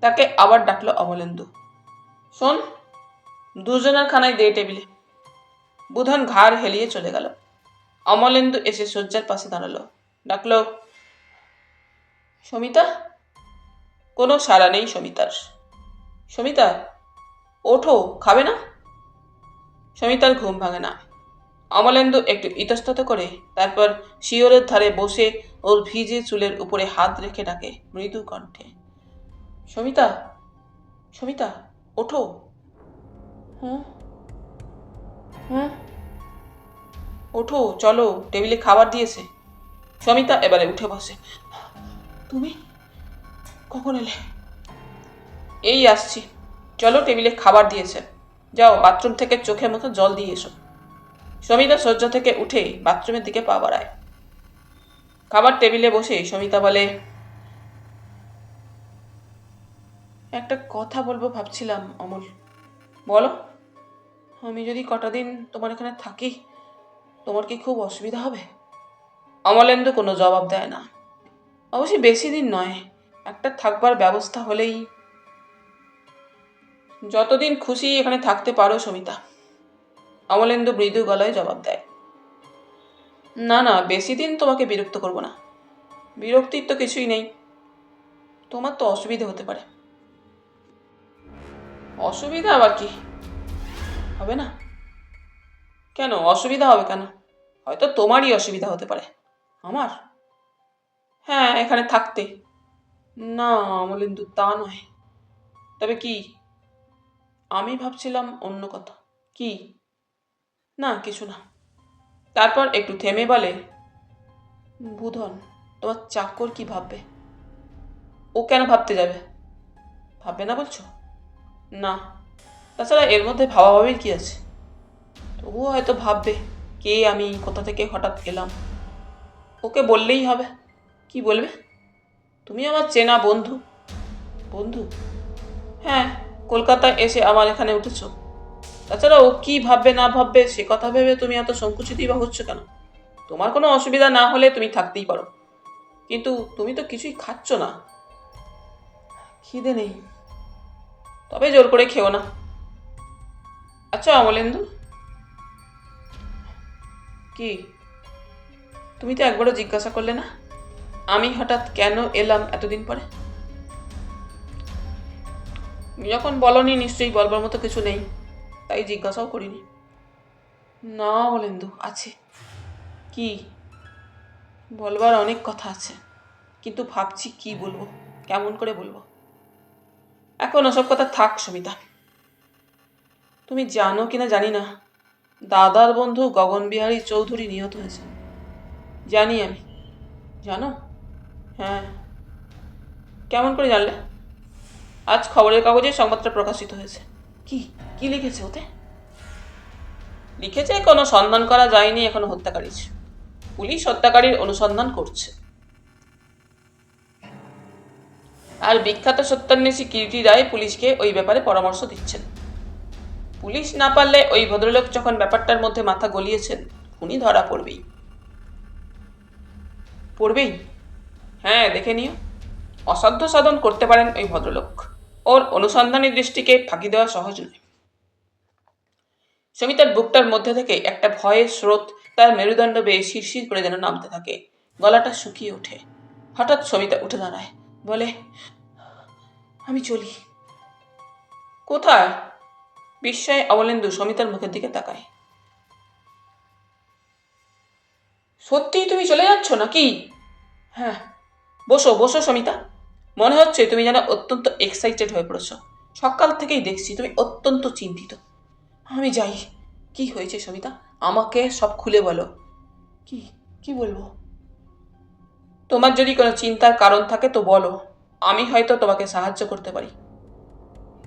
তাকে আবার ডাকলো অমলেন্দু। শোন, দুজনের খানাই দে টেবিলে। বুধন ঘাড় হেলিয়ে চলে গেল। অমলেন্দু এসে শয্যার পাশে দাঁড়ালো, ডাকলো, সমিতা? কোনো সাড়া নেই সমিতার। সমিতা, ওঠো, খাবে না? সমিতার ঘুম ভাঙে না। অমলেন্দু একটু ইতস্তত করে তারপর শিয়রের ধারে বসে ওর ভিজে চুলের উপরে হাত রেখে ডাকে মৃদু কণ্ঠে, সমিতা, সমিতা, ওঠো। হুম হুম, ওঠো, চলো, টেবিলে খাবার দিয়েছে। সমিতা এবারে উঠে বসে। তুমি কখন এলে? এই আসছি, চলো, টেবিলে খাবার দিয়েছে। যাও বাথরুম থেকে চোখে মুখে জল দিয়ে এসো। সমিতা শয্যা থেকে উঠে বাথরুমের দিকে পা বাড়ায়। খাবার টেবিলে বসে সমিতা বলে, একটা কথা বলবো ভাবছিলাম অমল। বলো। আমি যদি কটা দিন তোমার এখানে থাকি, তোমার কি খুব অসুবিধা হবে? অমলেন্দু কোনো জবাব দেয় না। অবশ্যই বেশি দিন নয়, একটা থাকবার ব্যবস্থা হলেই। যতদিন খুশি এখানে থাকতে পারো সমিতা, অমলেন্দু মৃদু গলায় জবাব দেয়। না না, বেশি দিন তোমাকে বিরক্ত করব না। বিরক্তির তো কিছুই নেই, তোমার তো অসুবিধা হতে পারে। অসুবিধা আবার কি হবে? না কেন অসুবিধা হবে কেন? হয়তো তোমারই অসুবিধা হতে পারে। আমার? হ্যাঁ, এখানে থাকতে। না অমলেন্দু, তা নয়। তবে কি? আমি ভাবছিলাম অন্য কথা। কি? না কিছু না। তারপর একটু থেমে বলে, বুধন, তোমার চাকর কি ভাববে? ও কেন ভাবতে যাবে? ভাববে না বলছো? না, তাছাড়া এর মধ্যে ভাবাভাবির কি আছে? তবুও হয়তো ভাববে, কে আমি, কোথা থেকে হঠাৎ এলাম। ওকে বললেই হবে। কি বলবে? তুমি আমার চেনা বন্ধু। বন্ধু? হ্যাঁ, কলকাতায় এসে আমার এখানে উঠেছো। তাছাড়া ও কি ভাববে না ভাববে সে কথা ভেবে তুমি এত সংকুচিতই বা হচ্ছ কেন? তোমার কোনো অসুবিধা না হলে তুমি থাকতেই পারো, কিন্তু তুমি তো কিছুই খাচ্ছ না। খিদে নেই। তবে জোর করে খেও না। আচ্ছা অমলেন্দু। কি? তুমি তো একবারও জিজ্ঞাসা করলে না আমি হঠাৎ কেন এলাম এতদিন পরে? যখন বলনি নিশ্চয়ই বলবার মতো কিছু নেই, তাই জিজ্ঞাসাও করিনি। না অমলেন্দু, আছে। কি? বলবার অনেক কথা আছে, কিন্তু ভাবছি কি বলবো, কেমন করে বলবো। এখন ওসব কথা থাক সমিতা। তুমি জানো কিনা জানি না, দাদার বন্ধু গগনবিহারী চৌধুরী নিহত হয়েছে। জানি আমি। জানো? হ্যাঁ। কেমন করে জানলে? আজ খবরের কাগজে সংবাদটা প্রকাশিত হয়েছে। কি? কি লিখেছে ওতে? লিখেছে কোনো সন্ধান করা যায়নি এখনো হত্যাকারীর। পুলিশ হত্যাকারীর অনুসন্ধান করছে। আর বিখ্যাত সত্যান্বেষী কিরিটি রায় পুলিশকে ওই ব্যাপারে পরামর্শ দিচ্ছেন। পুলিশ না পারলে ওই ভদ্রলোক যখন ব্যাপারটার মধ্যে মাথা গলিয়েছেন, খুনি ধরা পড়বেই। পড়বেই? হ্যাঁ, দেখে নিও। অসাধ্য সাধন করতে পারেন ওই ভদ্রলোক। ওর অনুসন্ধানী দৃষ্টিকে ফাঁকি দেওয়া সহজ নয়। সমিতার বুকটার মধ্যে থেকে একটা ভয়ের স্রোত তার মেরুদণ্ড বেয়ে শিরশির করে যেন নামতে থাকে। গলাটা শুকিয়ে ওঠে। হঠাৎ সমিতা উঠে দাঁড়ায়, বলে, আমি চলি। কোথায়? বিস্ময়ে অমলেন্দু সমিতার মুখের দিকে তাকায়। সত্যিই তুমি চলে যাচ্ছ নাকি? হ্যাঁ। বসো বসো সমিতা। মনে হচ্ছে তুমি যেন অত্যন্ত এক্সাইটেড হয়ে পড়েছ। সকাল থেকেই দেখছি তুমি অত্যন্ত চিন্তিত। আমি যাই। কি হয়েছে সমিতা? আমাকে সব খুলে বলো। কি? কি বলবো? তোমার যদি কোনো চিন্তার কারণ থাকে তো বলো, আমি হয়তো তোমাকে সাহায্য করতে পারি।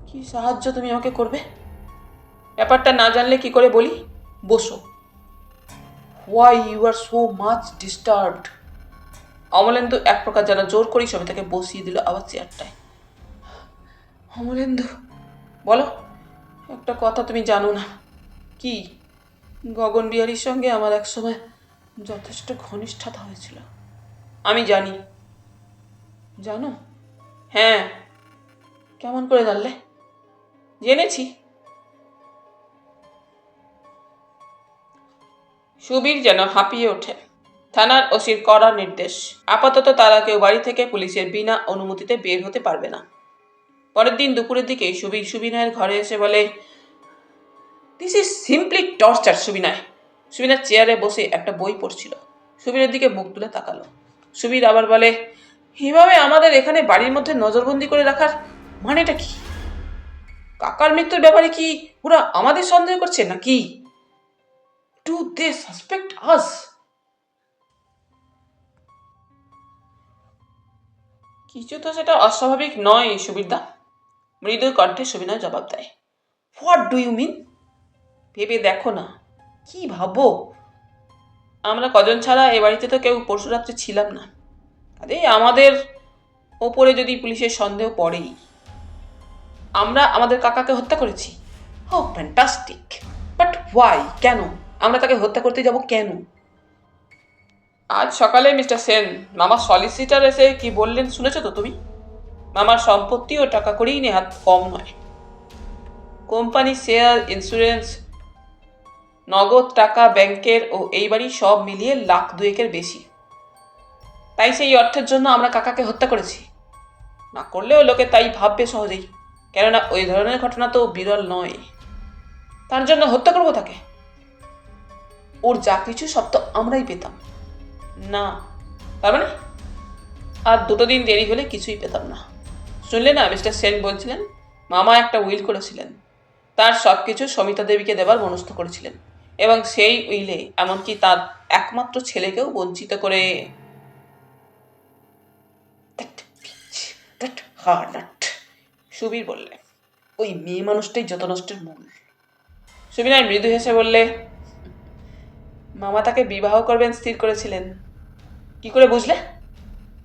কি সাহায্য তুমি আমাকে করবে? ব্যাপারটা না জানলে কি করে বলি? বসো। Why you are so much disturbed? Amalendu এক প্রকার যেন জোর করেই সমিতাকে বসিয়ে দিল আবার চেয়ারটায়। অমলেন্দু, বলো। একটা কথা তুমি জানো না। কি? গগন বিহারীর সঙ্গে আমার একসময় যথেষ্ট ঘনিষ্ঠতা হয়েছিল। আমি জানি। জানো? হ্যাঁ। কেমন করে জানলে? জেনেছি। সুবীর যেন হাঁপিয়ে ওঠে। থানার ওসির কড়া নির্দেশ, আপাতত তারা কেউ বাড়ি থেকে পুলিশের বিনা অনুমতিতে বের হতে পারবে না। পরের দিন দুপুরের দিকে সুবীর সুবিনয়ের ঘরে এসে বলে, this is simply torture Subinoy. Subinoy চেয়ারে বসে একটা বই পড়ছিল। সুবীরের দিকে মুখ তুলে তাকালো। সুবীর আবার বলে, এভাবে আমাদের এখানে বাড়ির মধ্যে নজরবন্দি করে রাখার মানেটা কি? কাকার মৃত্যুর ব্যাপারে কি ওরা আমাদের সন্দেহ করছে নাকি? ডু দে সাসপেক্ট আস? কিছু তো সেটা অস্বাভাবিক নয় সুবিরদা, মৃদু কণ্ঠে সুবিনয় জবাব দেয়। What do you mean? ভেবে দেখো না, কি ভাবো? আমরা কজন ছাড়া এ বাড়িতে তো কেউ পরশু রাত্রে ছিলাম না। আরে আমাদের ওপরে যদি পুলিশের সন্দেহ পড়েই, আমরা আমাদের কাকাকে হত্যা করেছি। How fantastic! But why? কেন আমরা তাকে হত্যা করতে যাব কেন? আজ সকালে মিস্টার সেন, মামার সলিসিটার এসে কি বললেন শুনেছো তো তুমি? মামার সম্পত্তি ও টাকা করেই নেহাত কম নয়। কোম্পানি, শেয়ার, ইন্স্যুরেন্স, নগদ টাকা ব্যাংকের ও এই বাড়ি সব মিলিয়ে লাখ দুয়েকের বেশি। তাই সেই অর্থের জন্য আমরা কাকাকে হত্যা করেছি। না করলেও লোকে তাই ভাববে সহজেই, কেননা ওই ধরনের ঘটনা তো বিরল নয়। তার জন্য হত্যা করবো তাকে? ওর যা কিছু সব তো আমরাই পেতাম না? তার মানে আর 2 দিন দেরি হলে কিছুই পেতাম না। শুনলে না, মিস্টার সেন বলছিলেন মামা একটা উইল করেছিলেন, তার সব কিছু সমিতা দেবীকে দেবার মনস্থ করেছিলেন, এবং সেই উইলে এমনকি তার একমাত্র ছেলেকেও বঞ্চিত করে। সুবীর বললে, ওই মেয়ে মানুষটাই যত নষ্টের মূল। সুবিনয় মৃদু হেসে বললে, মামা তাকে বিবাহ করবেন স্থির করেছিলেন। কি করে বুঝলে?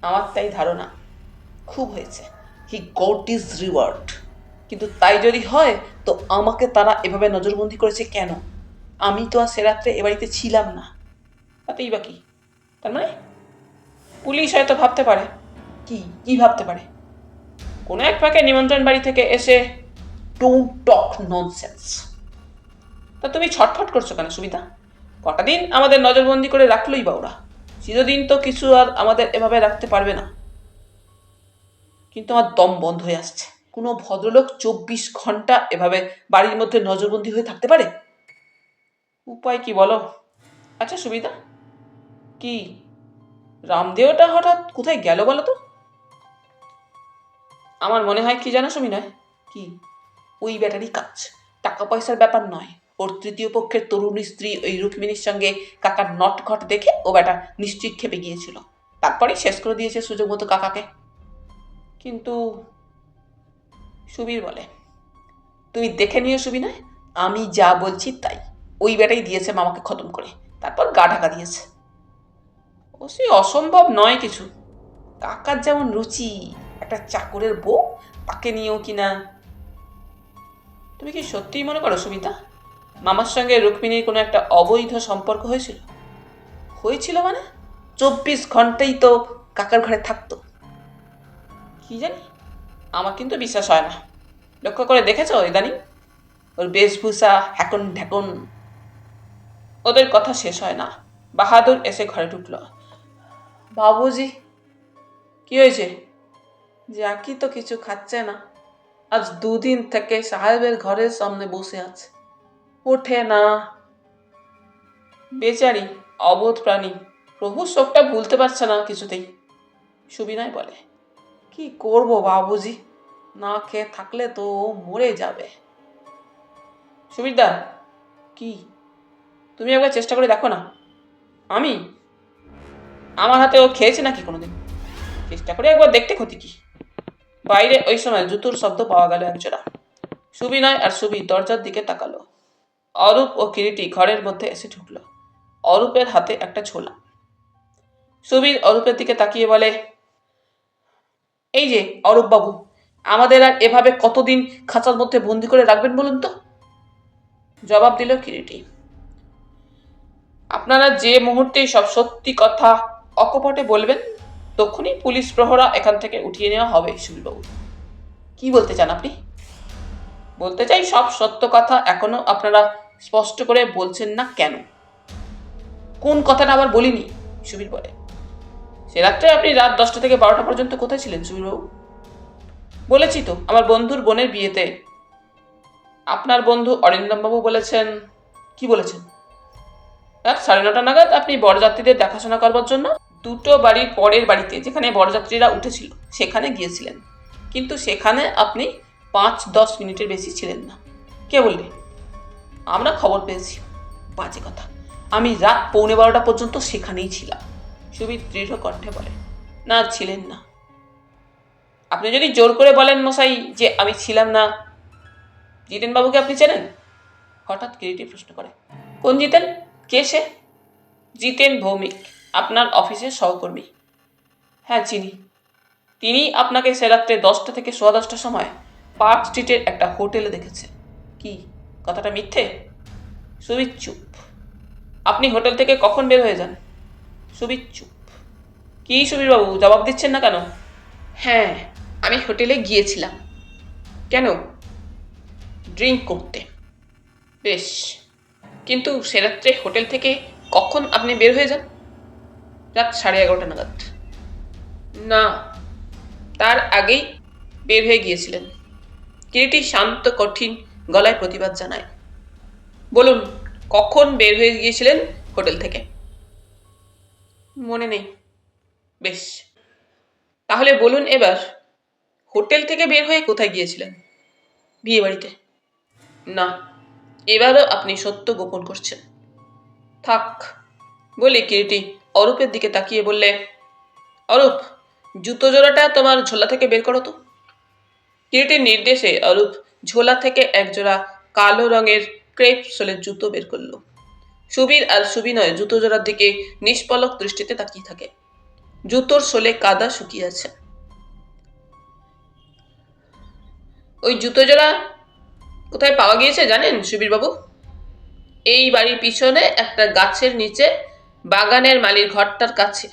আমার তাই ধারণা। খুব হয়েছে, হি গট ইজ রিওয়ার্ড। কিন্তু তাই যদি হয় তো আমাকে তারা এভাবে নজরবন্দি করেছে কেন? আমি তো আর সে রাত্রে এ বাড়িতে ছিলাম না। তাতেই বা কি? তার মানে পুলিশ হয়তো ভাবতে পারে। কি কি ভাবতে পারে? কোনো এক ফাঁকে নিমন্ত্রণ বাড়ি থেকে এসে ডোন্ট টক ননসেন্স। তা তুমি ছটফট করছো কেন সুবিধা? কটা দিন আমাদের নজরবন্দি করে রাখলোই বা ওরা, চিরদিন তো কিছু আর আমাদের এভাবে রাখতে পারবে না। কিন্তু আমার দম বন্ধ হয়ে আসছে। কোনো ভদ্রলোক 24 ঘন্টা এভাবে বাড়ির মধ্যে নজরবন্দি হয়ে থাকতে পারে? উপায় কি বলো? আচ্ছা সুবিধা, কি রামদেওটা হঠাৎ কোথায় গেল বলো তো? আমার মনে হয় কি জানো সুমিনয়? কি? ওই ব্যাটারই কাজ। টাকা পয়সার ব্যাপার নয়। ওর তৃতীয় পক্ষের তরুণী স্ত্রী ওই রুক্মিণীর সঙ্গে কাকার নটঘট দেখে ও ব্যাটা নিশ্চয়ই খেপে গিয়েছিল। তারপরেই শেষ করে দিয়েছে সুযোগ মতো কাকাকে। কিন্তু সুবীর বলে, তুমি দেখে নিও সুবিনয়, আমি যা বলছি তাই। ওই ব্যাটাই দিয়েছে মামাকে খতম করে, তারপর গা ঢাকা দিয়েছে। ও সে অসম্ভব নয় কিছু। কাকার যেমন রুচি, একটা চাকরের বউ, তাকে নিয়েও কিনা। তুমি কি সত্যিই মনে করো সুমিতা মামার সঙ্গে রুক্মিণীর কোনো একটা অবৈধ সম্পর্ক হয়েছিল? হয়েছিল মানে? 24 ঘন্টাই তো কাকার ঘরে থাকতো। কি জানি, আমার কিন্তু বিশ্বাস হয় না। লক্ষ্য করে দেখেছো ইদানিং ওর বেশভূষা, হ্যাকন ঢ্যাকন? ওদের কথা শেষ হয় না। বাহাদুর এসে ঘরে ঢুকলো। বাবুজি, কি হয়েছে? জাকি তো কিছু খাচ্ছে না। আজ 2 দিন থেকে সাহেবের ঘরের সামনে বসে আছে, ওঠে না। বেচারি অবোধ প্রাণী, প্রভুর শোকটা ভুলতে পারছে না কিছুতেই। সুবিনয় বলে, কি করব বাবুজি, না খেয়ে থাকলে তো মরে যাবে। সুবিরদা, কি? তুমি একবার চেষ্টা করে দেখো না। আমি? আমার হাতে ও খেয়েছে নাকি কোনোদিন? চেষ্টা করে একবার দেখতে ক্ষতি কি? বাইরে ওই সময় জুতোর শব্দ পাওয়া গেল একজোড়া। সুবিনয় আর সুবীর দরজার দিকে তাকালো। অরূপ ও কিরিটি ঘরের মধ্যে এসে ঢুকলো। অরূপের হাতে একটা ছোলা। সুবীর অরূপের দিকে তাকিয়ে বলে, এই যে অরূপ বাবু, আমাদের আর এভাবে কতদিন খাঁচার মধ্যে বন্দি করে রাখবেন বলুন তো? জবাব দিল কিরিটি, আপনারা যে মুহূর্তেই সব সত্যি কথা অকপটে বলবেন, তখনই পুলিশ প্রহরা এখান থেকে উঠিয়ে নেওয়া হবে। সুবীরবাবু, কি বলতে চান আপনি? বলতে চাই, সব সত্য কথা এখনো আপনারা স্পষ্ট করে বলছেন না কেন? কোন কথাটা আবার বলিনি? সুবীর বলে, সে রাত্রে আপনি রাত 10টা থেকে 12টা পর্যন্ত কোথায় ছিলেন সুবীরবাবু? বলেছি তো, আমার বন্ধুর বোনের বিয়েতে। আপনার বন্ধু অরিন্দমবাবু বলেছেন। কি বলেছেন? রাত 9:30 নাগাদ আপনি বরযাত্রীদের দেখাশোনা করবার জন্য 2টো বাড়ির পরের বাড়িতে, যেখানে বরযাত্রীরা উঠেছিল, সেখানে গিয়েছিলেন। কিন্তু সেখানে আপনি 5-10 মিনিটের বেশি ছিলেন না। কে বললে? আমরা খবর পেয়েছি। বাজে কথা, আমি রাত 11:15 পর্যন্ত সেখানেই ছিলাম। সুবীর দৃঢ় কণ্ঠে বলে, না, ছিলেন না। আপনি যদি জোর করে বলেন মশাই যে আমি ছিলাম না, জিতেন বাবুকে আপনি চেনেন? হঠাৎ কিরিটি প্রশ্ন করে। কোন জিতেন? কে সে? জিতেন ভৌমিক, আপনার অফিসের সহকর্মী। হ্যাঁ, চিনি। তিনি আপনাকে সে রাত্রে 10টা থেকে 10:15টার সময় পার্ক স্ট্রিটের একটা হোটেলে দেখেছে। কি কথাটা মিথ্যে? সুবির চুপ। আপনি হোটেল থেকে কখন বের হয়ে যান? সুবির চুপ। কি সুবীরবাবু, জবাব দিচ্ছেন না কেন? হ্যাঁ, আমি হোটেলে গিয়েছিলাম। কেন? ড্রিঙ্ক করতে। বেশ, কিন্তু সে রাত্রে হোটেল থেকে কখন আপনি বের হয়ে যান? রাত 11:30 নাগাদ। না, তার আগেই বের হয়ে গিয়েছিলেন। কিরিটি শান্ত কঠিন গলায় প্রতিবাদ জানায়। বলুন, কখন বের হয়ে গিয়েছিলেন হোটেল থেকে? মনে নেই। বেশ, তাহলে বলুন এবার, হোটেল থেকে বের হয়ে কোথায় গিয়েছিলেন? বিয়ে বাড়িতে। না, এবারও আপনি সত্য গোপন করছেন। থাক বলে কিরিটি অরূপের দিকে তাকিয়ে বললে, অরূপ, জুতো জোড়াটা তোমার ঝোলা থেকে বের করো তো। কিরিটির নির্দেশে অরূপ ঝোলা থেকে একজোড়া কালো রঙের ক্রেপ সোলের জুতো বের করলো। সুবীর আর সুবিনয় জুতো জোড়ার দিকে নিষ্পলক দৃষ্টিতে তাকিয়ে থাকে। জুতোর সোলে কাদা শুকিয়ে আছে। ওই জুতো জোড়া কোথায় পাওয়া গিয়েছে জানেন সুবীরবাবু? এই বাড়ির পিছনে একটা গাছের নিচে বাগানের মালির ঘরটার কাছে,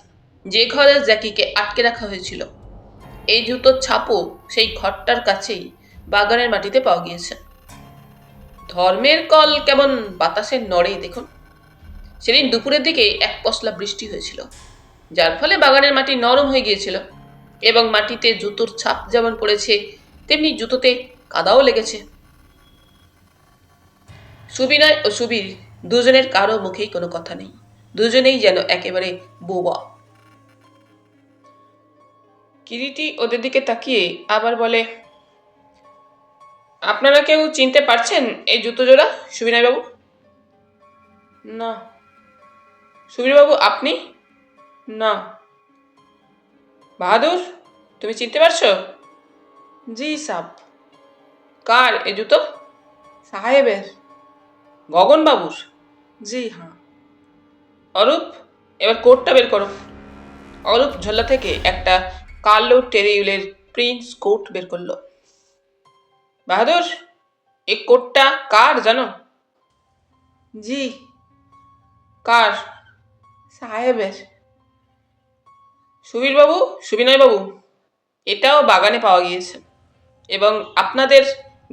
যে ঘরে জ্যাকিকে আটকে রাখা হয়েছিল। এই জুতোর ছাপও সেই ঘরটার কাছেই বাগানের মাটিতে পাওয়া গিয়েছে। ধর্মের কল কেমন বাতাসে নড়ে দেখুন। সেদিন দুপুরের দিকে এক পশলা বৃষ্টি হয়েছিল, যার ফলে বাগানের মাটি নরম হয়ে গিয়েছিল এবং মাটিতে জুতোর ছাপ যেমন পড়েছে তেমনি জুতোতে কাদাও লেগেছে। সুবিনয় ও সুবীর দুজনের কারো মুখেই কোনো কথা নেই। দুজনেই যেন একেবারে বোবা। কিরিটি ওদের দিকে তাকিয়ে আবার বলে, আপনারা কেউ চিনতে পারছেন এই জুতো জোড়া সুবিনয়বাবু? না। সুবীরবাবু, আপনি? না। বাহাদুর, তুমি চিনতে পারছো? জি সাব। কার এ জুতো? সাহেবের। গগনবাবুর? জি হ্যাঁ। অরূপ, এবার কোটটা বের করো। অরূপ ঝোলা থেকে একটা কালো টেরিউলের প্রিন্স কোট বের করলো। বাহাদুর, এই কোটটা কার জানো? জি। কার? সাহেবের। সুবীরবাবু, সুবিনয়বাবু, এটাও বাগানে পাওয়া গিয়েছে এবং আপনাদের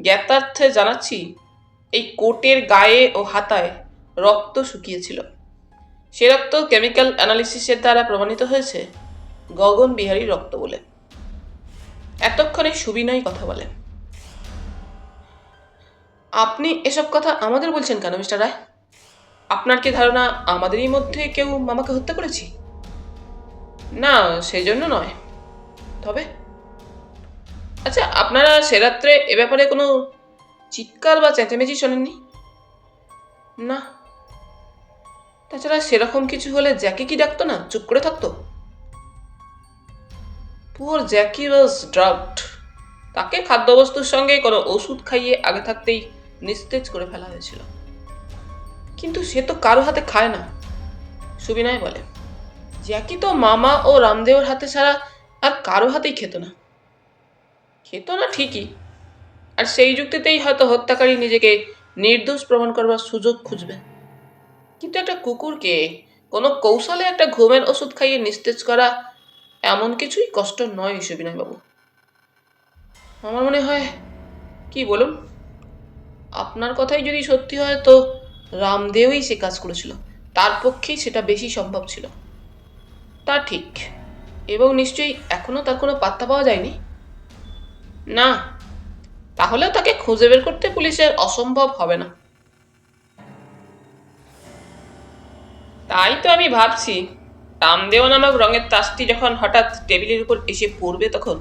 জ্ঞাতার্থে জানাচ্ছি, এই কোটের গায়ে ও হাতায় রক্ত শুকিয়েছিল। সে রক্ত কেমিক্যাল অ্যানালিসিসের দ্বারা প্রমাণিত হয়েছে গগন বিহারীর রক্ত বলে। এতক্ষণে সুবিনয় কথা বলে। আপনি এসব কথা আমাদের বলছেন কেন মিস্টার রায়? আপনার কি ধারণা আমাদেরই মধ্যে কেউ মামাকে হত্যা করেছি? না, সেই জন্য নয়। তবে আচ্ছা, আপনারা সে রাত্রে এ ব্যাপারে কোনো চিৎকার বা চেঁচামেচি শোনেননি? না। তাছাড়া সেরকম কিছু হলে জ্যাকি কি ডাকতো না, চুপ করে থাকতো? পুয়ার জ্যাকি ওয়াজ ড্রাগড। তাকে খাদ্যবস্তুর সঙ্গে কোনো ওষুধ খাইয়ে আগে থাকতেই নিস্তেজ করে ফেলা হয়েছিল। কিন্তু সে তো কারো হাতে খায় না, সুবিনয় বলে। জ্যাকি তো মামা ও রামদেওর হাতে ছাড়া আর কারো হাতেই খেত না। খেত না ঠিকই, আর সেই যুক্তিতেই হয়তো হত্যাকারী নিজেকে নির্দোষ প্রমাণ করবার সুযোগ খুঁজবে। কিন্তু একটা কুকুরকে কোনো কৌশলে একটা ঘুমের ওষুধ খাইয়ে নিস্তেজ করা এমন কিছুই কষ্ট নয় সুবিনয়বাবু। আমার মনে হয়, কি বলুন, আপনার কথাই যদি সত্যি হয় তো রামদেওই সে কাজ করেছিল। তার পক্ষেই সেটা বেশি সম্ভব ছিল। তা ঠিক, এবং নিশ্চয়ই এখনো তার কোনো পাত্তা পাওয়া যায়নি। না, তাহলেও তাকে খুঁজে বের করতে পুলিশের অসম্ভব হবে না। তাই তো আমি ভাবছি, রামদেও নামক রঙের তাসটি যখন হঠাৎ টেবিলের উপর এসে পড়বে, তখন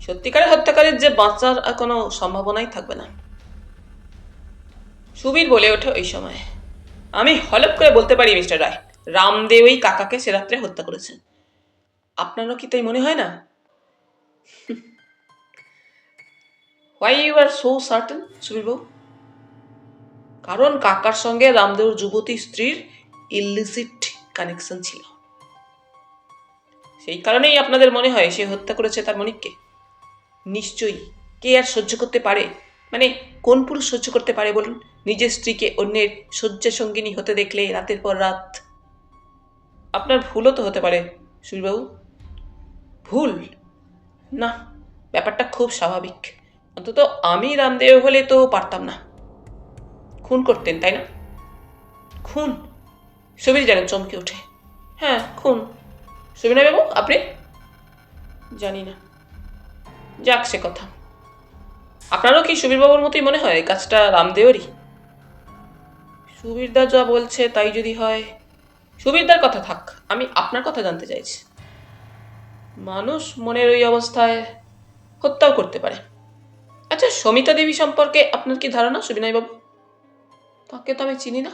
সত্যিকারের হত্যাকারীর যে বাঁচার আর কোনো সম্ভাবনাই থাকবে না। সুবীর বলে ওঠে ওই সময়, আমি হলপ করে বলতে পারি মিস্টার রায়, রামদেওই কাকাকে সে রাত্রে হত্যা করেছেন। আপনারও কি তাই মনে হয় না? Why you are so certain সুবীরবাবু? কারণ কাকার সঙ্গে রামদেওর যুবতী স্ত্রীর ইলিসিট কানেকশন ছিল। সেই কারণেই আপনাদের মনে হয় সে হত্যা করেছে তার মনিককে। নিশ্চয়ই। কে আর সহ্য করতে পারে, মানে কোন পুরুষ সহ্য করতে পারে বলুন, নিজের স্ত্রীকে অন্যের শয্যা সঙ্গিনী হতে দেখলে রাতের পর রাত? আপনার ভুলও তো হতে পারে সুবীরবাবু। ভুল? না, ব্যাপারটা খুব স্বাভাবিক। অন্তত আমি রামদেও হলে তো পারতাম না। খুন করতেন তাই না? খুন? সুবীর যেন চমকে ওঠে। হ্যাঁ, খুন। সুবিনয়বাবু, আপনি? জানি না। যাক সে কথা। আপনারও কি সুবীরবাবুর মতোই মনে হয় কাজটা রামদেওরই? সুবীরদা যা বলছে তাই যদি হয়। সুবীরদার কথা থাক, আমি আপনার কথা জানতে চাইছি। মানুষ মনের ওই অবস্থায় হত্যাও করতে পারে। আচ্ছা, সমিতা দেবী সম্পর্কে আপনার কি ধারণা সুবিনয়বাবু? তাকে তো আমি চিনি না।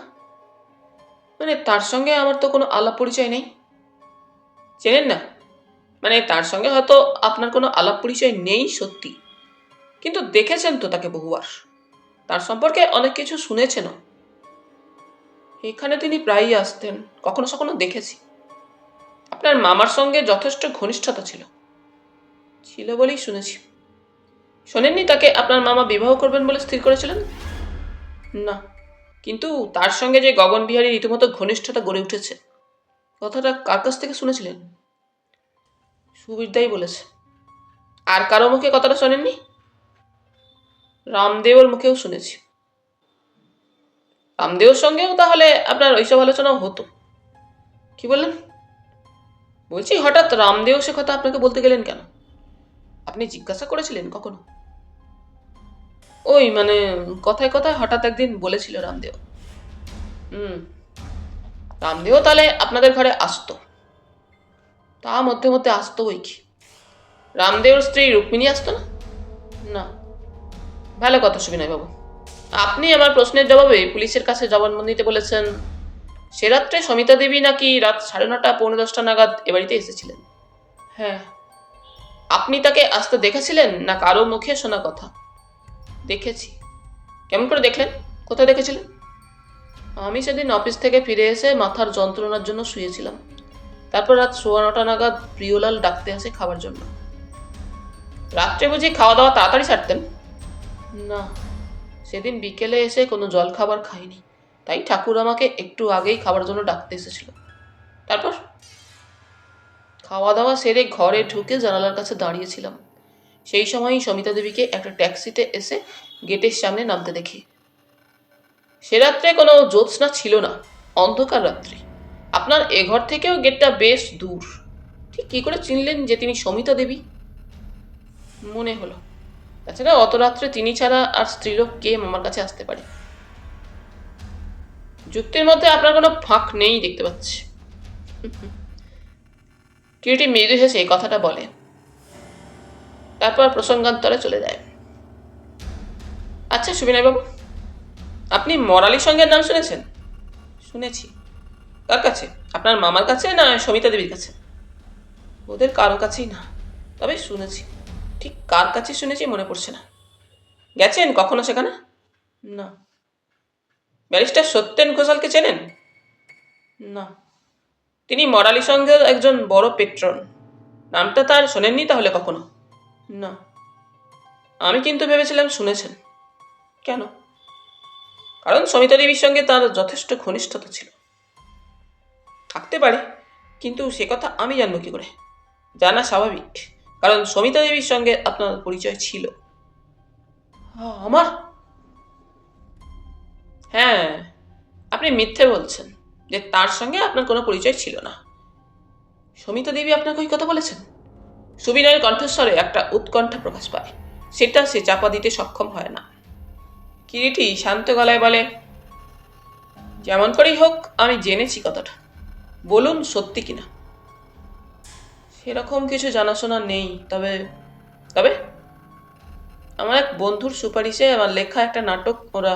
মানে তার সঙ্গে আমার তো কোনো আলাপ পরিচয় নেই। চেনেন না? মানে তার সঙ্গে হয়তো আপনার কোনো আলাপ পরিচয় নেই সত্যি, কিন্তু দেখেছেন তো তাকে বহুবার। তার সম্পর্কে অনেক কিছু শুনেছেনও। এখানে তিনি প্রায়ই আসতেন, কখনো কখনো দেখেছি। আপনার মামার সঙ্গে যথেষ্ট ঘনিষ্ঠতা ছিল ছিল বলেই শুনেছি। শোনেননি তাকে আপনার মামা বিবাহ করবেন বলে স্থির করেছিলেন? না, কিন্তু তার সঙ্গে যে গগন বিহারীর রীতিমতো ঘনিষ্ঠতা গড়ে উঠেছে, কথাটা কার কাছ থেকে শুনেছিলেন? সুবিরদাই বলেছে। আর কারো মুখে কথাটা শোনেননি? রামদেওর মুখেও শুনেছি। রামদেওর সঙ্গেও তাহলে আপনার ওইসব আলোচনাও হতো? কি বললেন? বলছি হঠাৎ রামদেও সে কথা আপনাকে বলতে গেলেন কেন? আপনি জিজ্ঞাসা করেছিলেন কখনো? ওই মানে কথায় কথায় হঠাৎ একদিন বলেছিল রামদেও। হুম। রামদেও তাহলে আপনাদের ঘরে আসতো? তা মধ্যে মধ্যে আসতো বই কি। রামদেওর স্ত্রী রুক্মিণী আসতো না? না। ভালো কথা সুবিনয় বাবু। আপনি আমার প্রশ্নের জবাবে পুলিশের কাছে জবানবন্দি দিতে বলেছেন সে রাত্রে সমিতা দেবী নাকি রাত 9:30 পৌনে 10টা নাগাদ এ বাড়িতে এসেছিলেন। হ্যাঁ। আপনি তাকে আসতে দেখেছিলেন না কারো মুখে শোনা কথা? দেখেছি। কেমন করে দেখলেন? কোথায় দেখেছিলেন? আমি সেদিন অফিস থেকে ফিরে এসে মাথার যন্ত্রণার জন্য শুয়েছিলাম। তারপর রাত 9:15 নাগাদ প্রিয়লাল ডাকতে আসে খাবার জন্য। রাত্রে বুঝি খাওয়া দাওয়া তাড়াতাড়ি সারতেন? না, সেদিন বিকেলে এসে কোনো জল খাবার খাইনি, তাই ঠাকুর আমাকে একটু আগেই খাবার জন্য ডাকতে এসেছিল। তারপর খাওয়া দাওয়া সেরে ঘরে ঢুকে জানালার কাছে দাঁড়িয়েছিলাম। সেই সময়ই সমিতা দেবীকে একটা ট্যাক্সিতে এসে গেটের সামনে নামতে দেখি। সে রাত্রে কোনো জ্যোৎস্না ছিল না, অন্ধকার রাত্রি। আপনার এ ঘর থেকেও গেটটা বেশ দূর। ঠিক কী করে চিনলেন যে তিনি সমিতা দেবী? মনে হলো। তাছাড়া অত রাত্রে তিনি ছাড়া আর স্ত্রীলোক কে মামার কাছে আসতে পারে? যুক্তির মধ্যে আপনার কোনো ফাঁক নেই দেখতে পাচ্ছি। কিরিটি মৃদু হেসে এই কথাটা বলে, তারপর প্রসঙ্গান্তরে চলে যায়। আচ্ছা সুবিনয়বাবু, আপনি মরালি সঙ্গের নাম শুনেছেন? শুনেছি। কার কাছে? আপনার মামার কাছে না সমিতা দেবীর কাছে? ওদের কারো কাছেই না, তবে শুনেছি। ঠিক কার কাছে শুনেছি মনে পড়ছে না। গেছেন কখনো সেখানে? না। ব্যারিস্টার সত্যেন ঘোষালকে চেনেন? না। তিনি মরালি সংঘের একজন বড় পেট্রন। নামটা তার শোনেননি তাহলে কখনো? না। আমি কিন্তু ভেবেছিলাম শুনেছেন। কেন? কারণ সমিতা দেবীর সঙ্গে তার যথেষ্ট ঘনিষ্ঠতা ছিল। থাকতে পারে, কিন্তু সে কথা আমি জানবো কি করে? জানা স্বাভাবিক, কারণ সমিতা দেবীর সঙ্গে আপনার পরিচয় ছিল। আমার? হ্যাঁ, আপনি মিথ্যে বলছেন যে তার সঙ্গে আপনার কোনো পরিচয় ছিল না। সমিতা দেবী আপনাকে ওই কথা বলেছেন? সুবিনয়ের কণ্ঠস্বরে একটা উৎকণ্ঠা প্রকাশ পায়, সেটা সে চাপা দিতে সক্ষম হয় না। কিরিটি শান্ত গলায় বলে, যেমন করেই হোক আমি জেনেছি কথাটা। বলুন সত্যি কিনা। সেরকম কিছু জানাশোনা নেই, তবে তবে আমার এক বন্ধুর সুপারিশে আমার লেখা একটা নাটক ওরা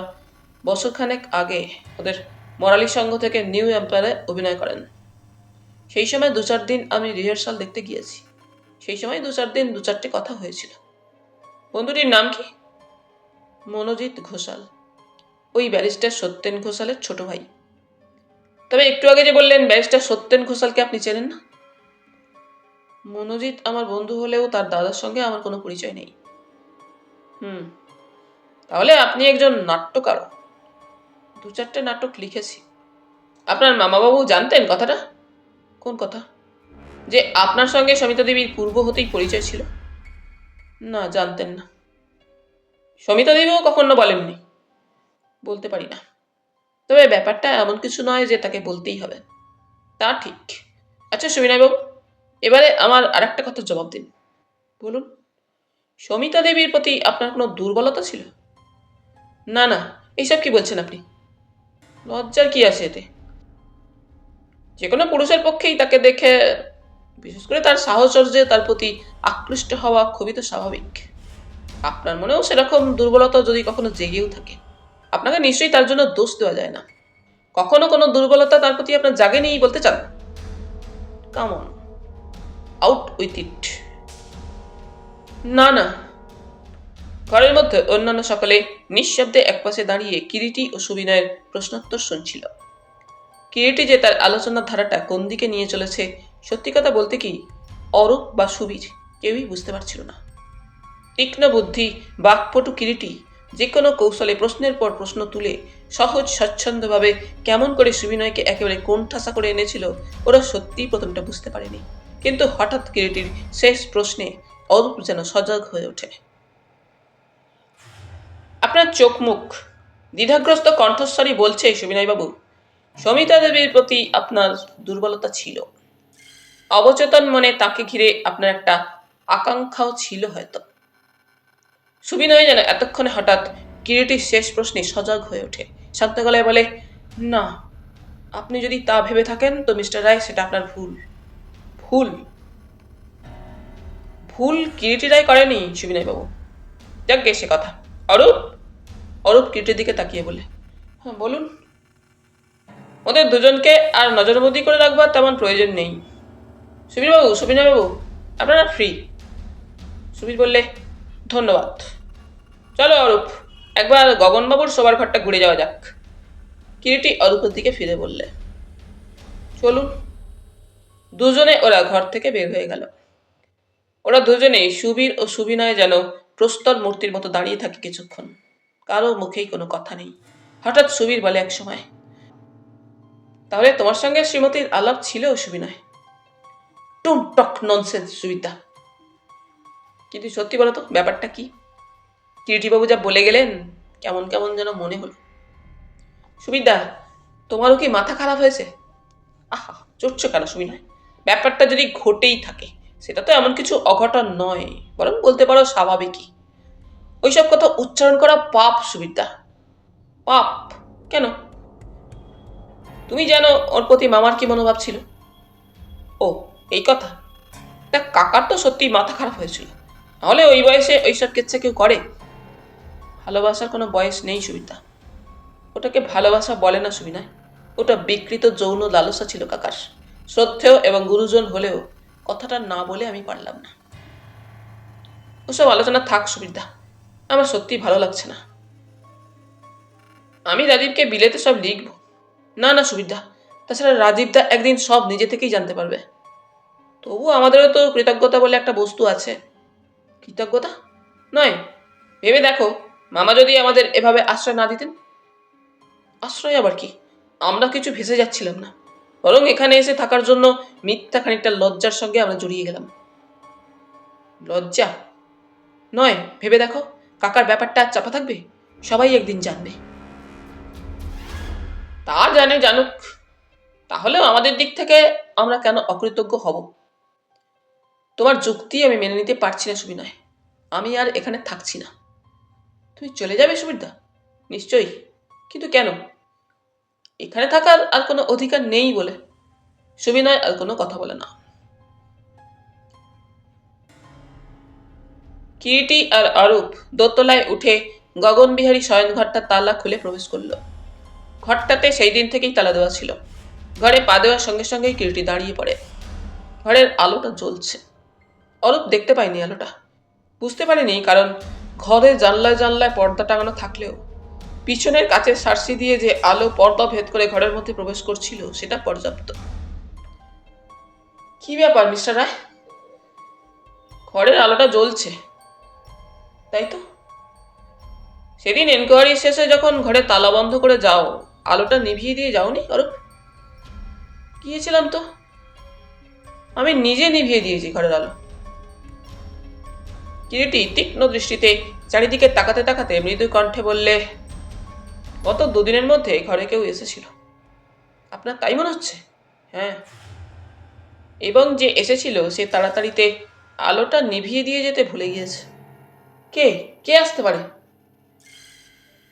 বছরখানেক আগে ওদের মরালি সংঘ থেকে নিউ এম্পায়ারে অভিনয় করেন। সেই সময় 2-4 দিন আমি রিহার্সাল দেখতে গিয়েছি। সেই সময় 2-4 দিন 2-4টে কথা হয়েছিল। বন্ধুটির নাম কি? মনোজিৎ ঘোষাল, ওই ব্যারিস্টার সত্যেন ঘোষালের ছোট ভাই। তবে একটু আগে যে বললেন ব্যারিস্টার সত্যেন ঘোষালকে আপনি চেনেন না? মনোজিৎ আমার বন্ধু হলেও তার দাদার সঙ্গে আমার কোনো পরিচয় নেই। তাহলে আপনি একজন নাট্যকার। 2-4টে নাটক লিখেছি। আপনার মামাবাবু জানতেন কথাটা? কোন কথা? যে আপনার সঙ্গে সমিতা দেবীর পূর্ব হতেই পরিচয় ছিল? না, জানতেন না। সমিতা দেবীও কখনো বলেননি? বলতে পারি না। তবে ব্যাপারটা এমন কিছু নয় যে তাকে বলতেই হবে। তা ঠিক। আচ্ছা সুবিনয়বাবু, এবারে আমার আরেকটা কথার জবাব দিন। বলুন। সমিতা দেবীর প্রতি আপনার কোনো দুর্বলতা ছিল? না না, এইসব কি বলছেন আপনি? লজ্জার কি আছে এতে? যে কোনো পুরুষের পক্ষেই তাকে দেখে, বিশেষ করে তার সাহচর্যে তার প্রতি আকৃষ্ট হওয়া খুবই তো স্বাভাবিক। আপনার মনেও সেরকম দুর্বলতা যদি কখনো জেগেও থাকে, আপনাকে নিশ্চয়ই তার জন্য দোষ দেওয়া যায় না। কখনো কোনো দুর্বলতা তার প্রতি আপনার জাগেনি বলতে চান? Come on, out with it. না না। ঘরের মধ্যে অন্যান্য সকলে নিঃশব্দে একপাশে দাঁড়িয়ে কিরিটি ও সুবিনয়ের প্রশ্নোত্তর শুনছিল। কিরিটি যে তার আলোচনার ধারাটা কোন দিকে নিয়ে চলেছে, সত্যি কথা বলতে কি অরূপ বা সুবীর কেউই বুঝতে পারছিল না। তীক্ষ্ণ বুদ্ধি বাকপটু কিরিটি যে কোনো কৌশলে প্রশ্নের পর প্রশ্ন তুলে সহজ স্বচ্ছন্দভাবে কেমন করে সুবিনয়কে একেবারে কোণঠাসা করে এনেছিল, ওরা সত্যিই প্রথমটা বুঝতে পারেনি। কিন্তু হঠাৎ কিরিটির শেষ প্রশ্নে অরূপ যেন সজাগ হয়ে ওঠে। আপনার চোখ মুখ দ্বিধাগ্রস্ত কণ্ঠস্বরই বলছে সুবিনয়বাবু, সমিতা দেবীর প্রতি আপনার দুর্বলতা ছিল। অবচেতন মনে তাকে ঘিরে আপনার একটা আকাঙ্ক্ষাও ছিল হয়তো। সুবিনয় যেন এতক্ষণে হঠাৎ কিরিটির শেষ প্রশ্নে সজাগ হয়ে ওঠে। শান্ত গলায় বলে, না, আপনি যদি তা ভেবে থাকেন তো মিস্টার রায় সেটা আপনার ভুল। ভুল? ভুল কিরিটি রায় করেনি সুবিনয়বাবু। যাক সে কথা। অরূপ? অরূপ কিরিটির দিকে তাকিয়ে বলে, হ্যাঁ বলুন। ওদের দুজনকে আর নজরবন্দি করে রাখবার তেমন প্রয়োজন নেই। সুবিনয়বাবু, আপনারা ফ্রি। সুবীর বললে, ধন্যবাদ। চলো অরূপ, একবার গগনবাবুর শোবার ঘরটা ঘুরে যাওয়া যাক। কিরিটি অরূপের দিকে ফিরে বললে, চলুন। দুজনে ওরা ঘর থেকে বের হয়ে গেল। ওরা দুজনেই সুবীর ও সুবিনয় যেন প্রস্তর মূর্তির মতো দাঁড়িয়ে থাকে কিছুক্ষণ। কারো মুখেই কোনো কথা নেই। হঠাৎ সুবীর বলে এক সময়, তাহলে তোমার সঙ্গে শ্রীমতীর আলাপ ছিল Subinoy? Don't talk nonsense Subita. কিন্তু সত্যি বলো তো ব্যাপারটা কি? কিরিটিবাবু যা বলে গেলেন কেমন কেমন যেন মনে হলো। সুবিদা, তোমারও কি মাথা খারাপ হয়েছে? আহা, চড়ছো কেন সুবিনয়? ব্যাপারটা যদি ঘটেই থাকে সেটা তো এমন কিছু অঘটন নয়, বরং বলতে পারো স্বাভাবিকই। ওইসব কথা উচ্চারণ করা পাপ সুবিদা। পাপ? কেন? তুমি জানো ওর প্রতি মামার কি মনোভাব ছিল? ও, এই কথা। তা কাকার তো সত্যি মাথা খারাপ হয়েছিল। নাহলে ওই বয়সে ওইসব কেচ্ছা কেউ করে? ভালোবাসার কোনো বয়স নেই সুবিতা। ওটাকে ভালোবাসা বলে না সুবিনয়। ওটা বিকৃত যৌন লালসা ছিল কাকার। শ্রদ্ধেয় এবং গুরুজন হলেও কথাটা না বলে আমি পারলাম না। ওসব আলোচনা থাক সুবিধা, আমার সত্যি ভালো লাগছে না। আমি রাজীবকে বিলেতে সব লিখব। না না সুবিধা, তাছাড়া রাজীবদা একদিন সব নিজে থেকেই জানতে পারবে। তবু আমাদেরও তো কৃতজ্ঞতা বলে একটা বস্তু আছে। কৃতজ্ঞতা নয়, ভেবে দেখো, মামা যদি আমাদের এভাবে আশ্রয় না দিতেন। আশ্রয় আবার কি? আমরা কিছু ভেসে যাচ্ছিলাম না, বরং এখানে এসে থাকার জন্য মিথ্যা খানিকটা লজ্জার সঙ্গে আমরা জড়িয়ে গেলাম। লজ্জা নয়, ভেবে দেখো, কাকার ব্যাপারটা চাপা থাকবে, সবাই একদিন জানবে। তা জানে জানুক, তাহলেও আমাদের দিক থেকে আমরা কেন অকৃতজ্ঞ হব? তোমার যুক্তি আমি মেনে নিতে পারছি না সুবিনয়। আমি আর এখানে থাকছি না। তুমি চলে যাবে সুবিধা? নিশ্চয়ই। কিন্তু কেন? এখানে থাকার আর কোনো অধিকার নেই বলে। সুবিনয় আর কোনো কথা বলে না। কিরিটি আর অরূপ দোতলায় উঠে গগনবিহারী শয়নঘরটা তালা খুলে প্রবেশ করল। ঘরটাতে সেই দিন থেকেই তালা দেওয়া ছিল। ঘরে পা দেওয়ার সঙ্গে সঙ্গেই কিরিটি দাঁড়িয়ে পড়ে। ঘরের আলোটা জ্বলছে। অরূপ দেখতে পায়নি আলোটা, বুঝতে পারেনি, কারণ ঘরে জানলায় জানলায় পর্দা টাঙানো থাকলেও পিছনের কাচের সার্সি দিয়ে যে আলো পর্দা ভেদ করে ঘরের মধ্যে প্রবেশ করছিল সেটা পর্যাপ্ত। কি ব্যাপার মিস্টার রায়? ঘরের আলোটা জ্বলছে, তাই তো? সেদিন এনকোয়ারি শেষে যখন ঘরে তালা বন্ধ করে যাও, আলোটা নিভিয়ে দিয়ে যাওনি অরূপ? গিয়েছিলাম তো, আমি নিজে নিভিয়ে দিয়েছি ঘরের আলো। কিরিটি তীক্ষ্ণ দৃষ্টিতে চারিদিকে তাকাতে তাকাতে মৃদু কণ্ঠে বললে, গত দুদিনের মধ্যে ঘরে কেউ এসেছিল। আপনার তাই মনে হচ্ছে? হ্যাঁ, এবং যে এসেছিল সে তাড়াতাড়িতে আলোটা নিভিয়ে দিয়ে যেতে ভুলে গিয়েছে। কে কে আসতে পারে?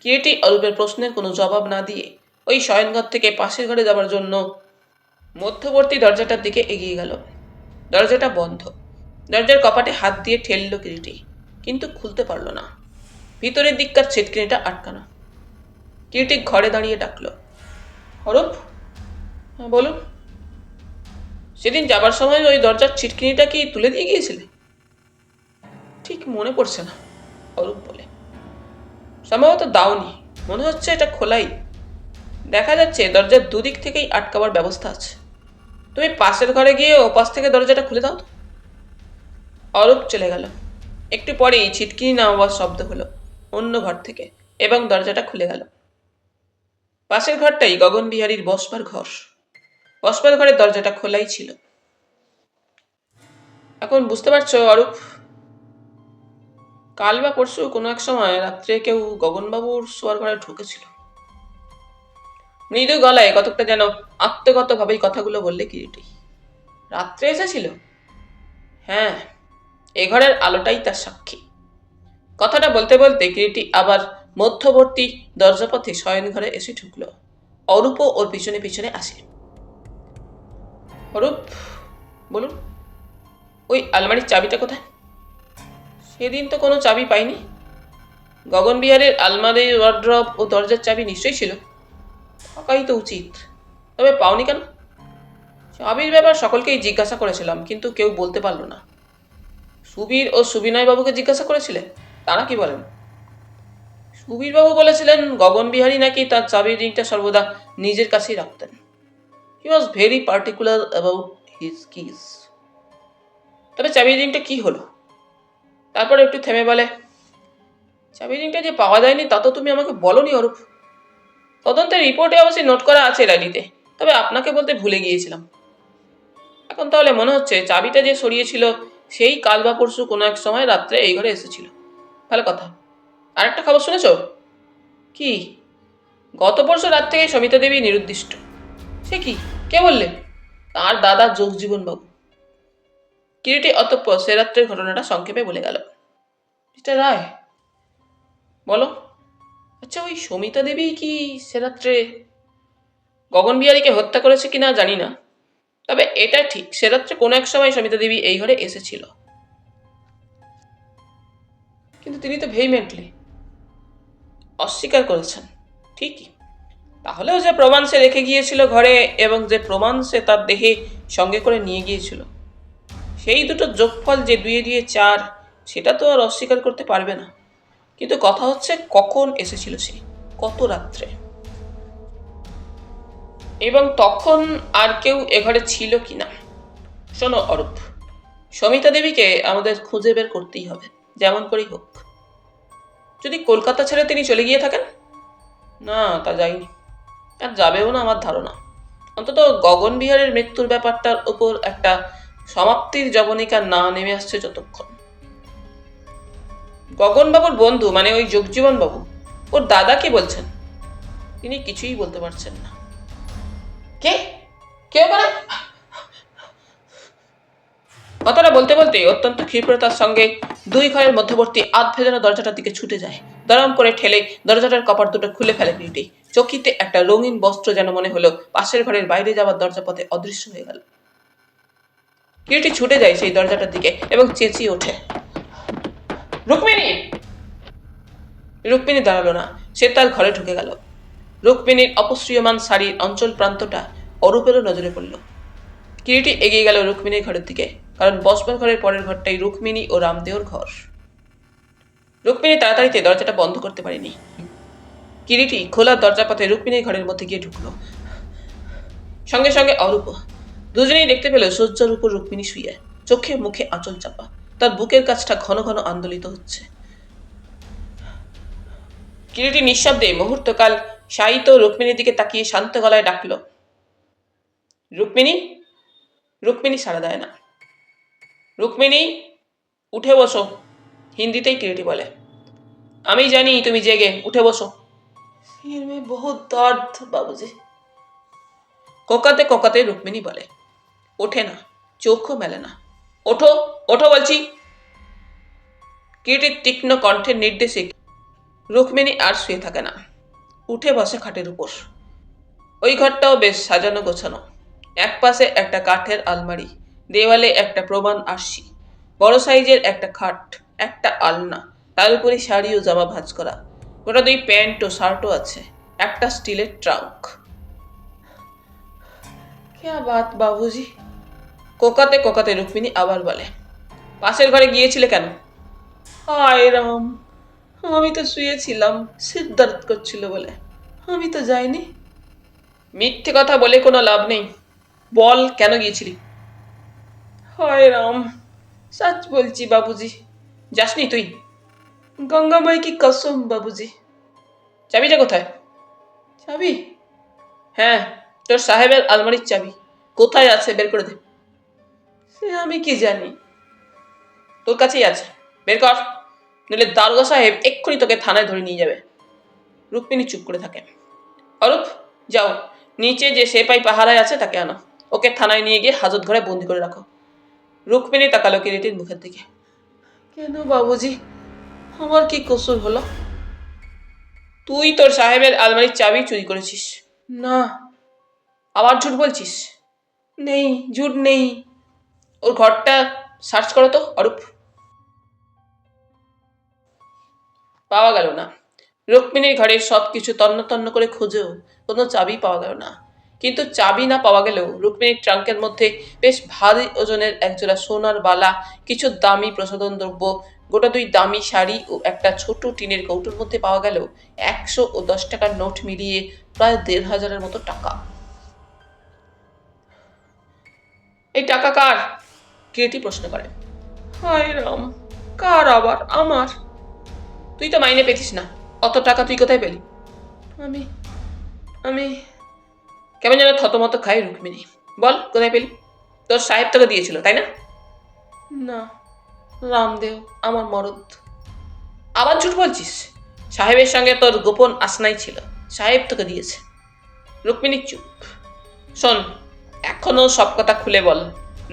কিরিটি অরূপের প্রশ্নের কোনো জবাব না দিয়ে ওই শয়নঘর থেকে পাশের ঘরে যাবার জন্য মধ্যবর্তী দরজাটার দিকে এগিয়ে গেল। দরজাটা বন্ধ। দরজার কপাটে হাত দিয়ে ঠেলল কিরিটি, কিন্তু খুলতে পারল না। ভিতরের দিককার ছিটকিনিটা আটকানো। কিরিটি ঘরে দাঁড়িয়ে ডাকল, অরূপ। হ্যাঁ বলুন। সেদিন যাবার সময় ওই দরজার ছিটকিনিটা কি তুলে দিয়ে গিয়েছিলে? ঠিক মনে পড়ছে না, অরূপ বলে। সম্ভবত দাওনি, মনে হচ্ছে এটা খোলাই। দেখা যাচ্ছে দরজার দুদিক থেকেই আটকাবার ব্যবস্থা আছে। তুমি পাশের ঘরে গিয়ে ওপাশ থেকে দরজাটা খুলে দাও তো। অরূপ চলে গেল। একটু পরেই ছিটকিনি নামাবার শব্দ হলো অন্য ঘর থেকে, এবং দরজাটা খুলে গেল। পাশের ঘরটাই গগন বিহারীর বসবার ঘর। বসবার ঘরের দরজাটা খোলাই ছিল। এখন বুঝতে পারছো অরূপ? কাল বা পরশু কোনো এক সময় রাত্রে কেউ গগনবাবুর শোয়ার ঘরে ঢুকেছিল। মৃদু গলায় কতকটা যেন আত্মগতভাবেই কথাগুলো বললে কিরিটি। রাত্রে এসেছিল? হ্যাঁ, এ ঘরের আলোটাই তার সাক্ষী। কথাটা বলতে বলতে কিরিটি আবার মধ্যবর্তী দরজাপথে শয়ন ঘরে এসে ঢুকল। অরূপও ওর পিছনে পিছনে আসে। অরূপ বলুন, ওই আলমারির চাবিটা কোথায়? সেদিন তো কোনো চাবি পাইনি। গগন বিহারের আলমারি, ওয়ার্ড্রব ও দরজার চাবি নিশ্চয়ই ছিল। থাকাই তো উচিত, তবে পাওনি কেন? চাবির ব্যাপার সকলকেই জিজ্ঞাসা করেছিলাম, কিন্তু কেউ বলতে পারল না। সুবীর ও সুবিনয় বাবুকে জিজ্ঞাসা করেছিলে? তারা কি বলেন? সুবীর বাবু বলেছিলেন গগন বিহারী নাকি তার চাবির রিংটা সর্বদা নিজের কাছেই রাখতেন। He was very particular about his keys. তবে চাবির রিংটা কি হলো? তারপরে একটু থেমে বলে, চাবির রিংটা যে পাওয়া যায়নি তা তো তুমি আমাকে বলনি অরূপ। তদন্তের রিপোর্টে অবশ্যই নোট করা আছে ডায়েরিতে, তবে আপনাকে বলতে ভুলে গিয়েছিলাম। এখন তাহলে মনে হচ্ছে চাবিটা যে সরিয়েছিল সেই কাল বা পরশু কোনো এক সময় রাত্রে এই ঘরে এসেছিল। ভালো কথা। আরেকটা খবর শুনেছ? কি? গত পরশু রাত থেকে সমিতা দেবী নিরুদ্দিষ্ট। সে কি? কে বললে? তার দাদা যোগজীবন বাবু। কিরিটি অতঃপর সে রাত্রের ঘটনাটা সংক্ষেপে বলে গেল। মিস্টার রায় বলো, আচ্ছা ওই সমিতা দেবী কি সে রাত্রে গগন বিহারীকে হত্যা করেছে কিনা জানি না, তবে এটা ঠিক সে রাত্রে কোনো এক সময় সমিতা দেবী এই ঘরে এসেছিল। কিন্তু তিনি তো ভেহিমেন্টলি অস্বীকার করেছেন। ঠিকই। তাহলেও যে প্রমাণ সে রেখে গিয়েছিল ঘরে, এবং যে প্রমাণ সে তার দেহে সঙ্গে করে নিয়ে গিয়েছিল, সেই দুটো যোগফল যে 2-2 4, সেটা তো আর অস্বীকার করতে পারবে না। কিন্তু কথা হচ্ছে কখন এসেছিল সে, কত রাত্রে, এবং তখন আর কেউ এ ঘরে ছিল কিনা। শোনো অরূপ, সমিতা দেবীকে আমাদের খুঁজে বের করতেই হবে, যেমন করেই হোক। যদি কলকাতা ছেড়ে তিনি চলে গিয়ে থাকেন? না, তা যায়নি, আর যাবেও না আমার ধারণা। অন্তত গগন বিহারের মৃত্যুর ব্যাপারটার উপর একটা সমাপ্তির জবনিকা না নেমে আসছে যতক্ষণ। গগনবাবুর বন্ধু মানে ওই যোগজীবন বাবু, ওর দাদা কি বলছেন? তিনি কিছুই বলতে পারছেন না। কে কে বলে? কথাটা বলতে বলতে অত্যন্ত ক্ষিপ্রতার সঙ্গে দুই ঘরের মধ্যবর্তী আধ ভেজানো দরজাটার দিকে ছুটে যায়। দরম করে ঠেলে দরজাটার কপাট দুটো খুলে ফেলে কিরিটি। চকিতে একটা রঙিন বস্ত্র যেন মনে হলো পাশের ঘরের বাইরে যাওয়ার দরজাপথে অদৃশ্য হয়ে গেল। কিরিটি ছুটে যায় সেই দরজাটার দিকে এবং চেঁচিয়ে ওঠে, রুক্মিণী! রুক্মিণী দাঁড়ালো না, সে তার ঘরে ঢুকে গেল। রুক্মিণীর অপসৃয়মান শাড়ির অঞ্চল প্রান্তটা অরূপেরও নজরে পড়ল। কিরিটি এগিয়ে গেল রুক্মিণীর ঘরের দিকে, কারণ বসবার ঘরের পরের ঘরটাই রুক্মিণী ও রামদেওর ঘর। রুক্মিণী তাড়াতাড়িতে দরজাটা বন্ধ করতে পারেনি। কিরিটি খোলা দরজা পথে রুক্মিণীর ঘরের মধ্যে গিয়ে ঢুকলো। সঙ্গে সঙ্গে অরূপ। দুজনেই দেখতে পেল শয্যার উপর রুক্মিণী শুয়ে, চোখে মুখে আঁচল চাপা, তার বুকের কাছটা ঘন ঘন আন্দোলিত হচ্ছে। কিরিটি নিঃশব্দে মুহূর্তকাল শায়িত রুক্মিণীর দিকে তাকিয়ে শান্ত গলায় ডাকল, রুক্মিণী। রুক্মিণী সাড়া দেয় না। রুক্মিণী, উঠে বসো, হিন্দিতেই কিরিটি বলে। আমি জানি তুমি জেগে, উঠে বসো। বহুত দর্দ বাবুজি, কোকাতে কোকাতে রুক্মিণী বলে। ওঠে না, চোখও মেলে না। ওঠো, ওঠো বলছি। কিরিটির তীক্ষ্ণ কণ্ঠের নির্দেশে রুক্মিণী আর শুয়ে থাকে না, উঠে বসে খাটের উপর। ওই ঘরটাও বেশ সাজানো গোছানো। এক পাশে একটা কাঠের আলমারি, দেওয়ালে একটা প্রমাণ আরশি, বড় সাইজের একটা খাট, একটা আলনা, তার উপরে শাড়ি ও জামা ভাঁজ করা, গোটা 2 প্যান্ট ও শার্টও আছে, একটা স্টিলের ট্রাঙ্ক। ক্যা বাত বাবুজি, কোকাতে কোকাতে রুক্মিণী আবার বলে। পাশের ঘরে গিয়েছিলে কেন? হায় রাম, আমি তো শুয়েছিলাম, সির দর্দ করছিল বলে, আমি তো যাইনি। মিথ্যে কথা বলে কোনো লাভ নেই, বল কেন গিয়েছিলি? হায় রাম, সচ বলছি বাবুজি। যাসনি তুই? গঙ্গা মাই কি কসম বাবুজি। চাবিটা কোথায়? চাবি? হ্যাঁ, তোর সাহেবের আলমারির চাবি কোথায় আছে বের করে দে। সে আমি কি জানি। তোর কাছেই আছে, বের কর, নইলে দারোগা সাহেব এক্ষুনি তোকে থানায় ধরে নিয়ে যাবে। রুক্মিণী চুপ করে থাকে। অরূপ, যাও, নিচে যে সেপাই পাহারায় আছে তাকে আনো, ওকে থানায় নিয়ে গিয়ে হাজত ঘরে বন্দি করে রাখো। রুক্মিণী তাকালো কিরিটির মুখের দিকে। কেন বাবুজি, আমার কি কসুর হলো? তুই তোর সাহেবের আলমারির চাবি চুরি করেছিস। না। আবার ঝুট বলছিস? নেই, ঝুট নেই। ওর ঘরটা সার্চ করো তো অরূপ। পাওয়া গেল না। রুক্মিণীর ঘরের সবকিছু তন্ন তন্ন করে খুঁজেও কোনো চাবি পাওয়া গেল না। কিন্তু চাবি না পাওয়া গেলেও রুক্মিণীর ট্রাঙ্কের মধ্যে বেশ ভারী ওজনের একজোড়া সোনার বালা, কিছু দামি প্রসাধন দ্রব্য, গোটা 2 দামি শাড়ি ও একটা ছোট টিনের কৌটোর মধ্যে পাওয়া গেল 100 ও 10 টাকার নোট মিলিয়ে প্রায় 1,500-এর মতো টাকা। এই টাকা কার? কিরিটি প্রশ্ন করে। হায় রাম, কার আবার? আমার। তুই তো মাইনে পেতিস না, অত টাকা তুই কোথায় পেলি? আমি আমি কেমন যেন থতমত খায় রুক্মিণী। বল, কোথায় পেলি? তোর সাহেব তোকে দিয়েছিল, তাই না? না, রামদেও আমার মরদ। আবার ঝুট বলছিস? সাহেবের সঙ্গে তোর গোপন আসনাই ছিল, সাহেব তোকে দিয়েছে। রুক্মিণী চুপ। শোন, এখনো সব কথা খুলে বল,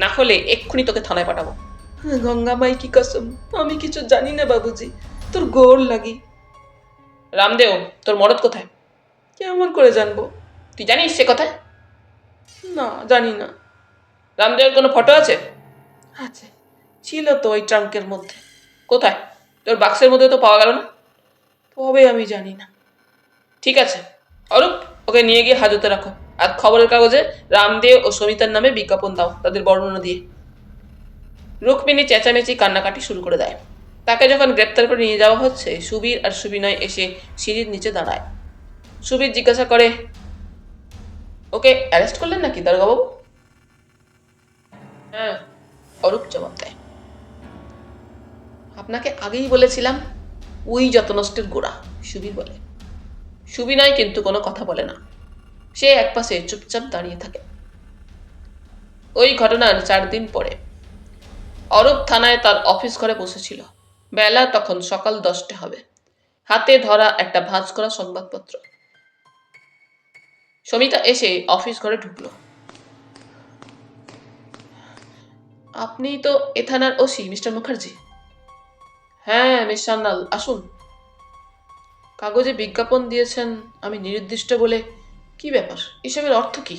না হলে এক্ষুনি তোকে থানায় পাঠাবো। গঙ্গা মাই কি কসম, আমি কিছু জানি না বাবুজি, তোর গোড় লাগি। রামদেও, তোর মরদ কোথায়? কেমন করে জানবো? তুই জানিস সে কোথায়? না, জানি না। রামদেবের কোনো ফটো আছে? আছে, ছিল তো ওই ট্রাঙ্কের মধ্যে। কোথায়? তোর বাক্সের মধ্যে তো পাওয়া গেল না। তবে আমি জানি না। ঠিক আছে অরূপ, ওকে নিয়ে গিয়ে হাজতে রাখো, আর খবরের কাগজে রামদেব ও সমিতার নামে বিজ্ঞাপন দাও, তাদের বর্ণনা দিয়ে। রুক্মিণী চেঁচামেচি কান্নাকাটি শুরু করে দেয়। তাকে যখন গ্রেপ্তার করে নিয়ে যাওয়া হচ্ছে, সুবীর আর সুবিনয় এসে সিঁড়ির নিচে দাঁড়ায়। সুবীর জিজ্ঞাসা করে, ওকে অ্যারেস্ট করলেন নাকি দারোগাবাবু? হ্যাঁ, অরূপ জবাব দেয়। আপনাকে আগেই বলেছিলাম, ওই যত নষ্টের গোড়া, সুবীর বলে। সুবিনয় কিন্তু কোনো কথা বলে না, সে একপাশে চুপচাপ দাঁড়িয়ে থাকে। ওই ঘটনার 4 দিন পরে অরূপ থানায় তার অফিস ঘরে বসেছিল। বেলা তখন সকাল 10টা হবে। হাতে ধরা একটা ভাঁজ করা সংবাদপত্র। সমিতা এসে অফিস ঘরে ঢুকল। আপনি তো এ থানার ওসি মিস্টার মুখার্জি? হ্যাঁ মিস সান্যাল, আসুন। কাগজে বিজ্ঞাপন দিয়েছেন আমি নির্দিষ্ট বলে, কি ব্যাপার, এসবের অর্থ কি?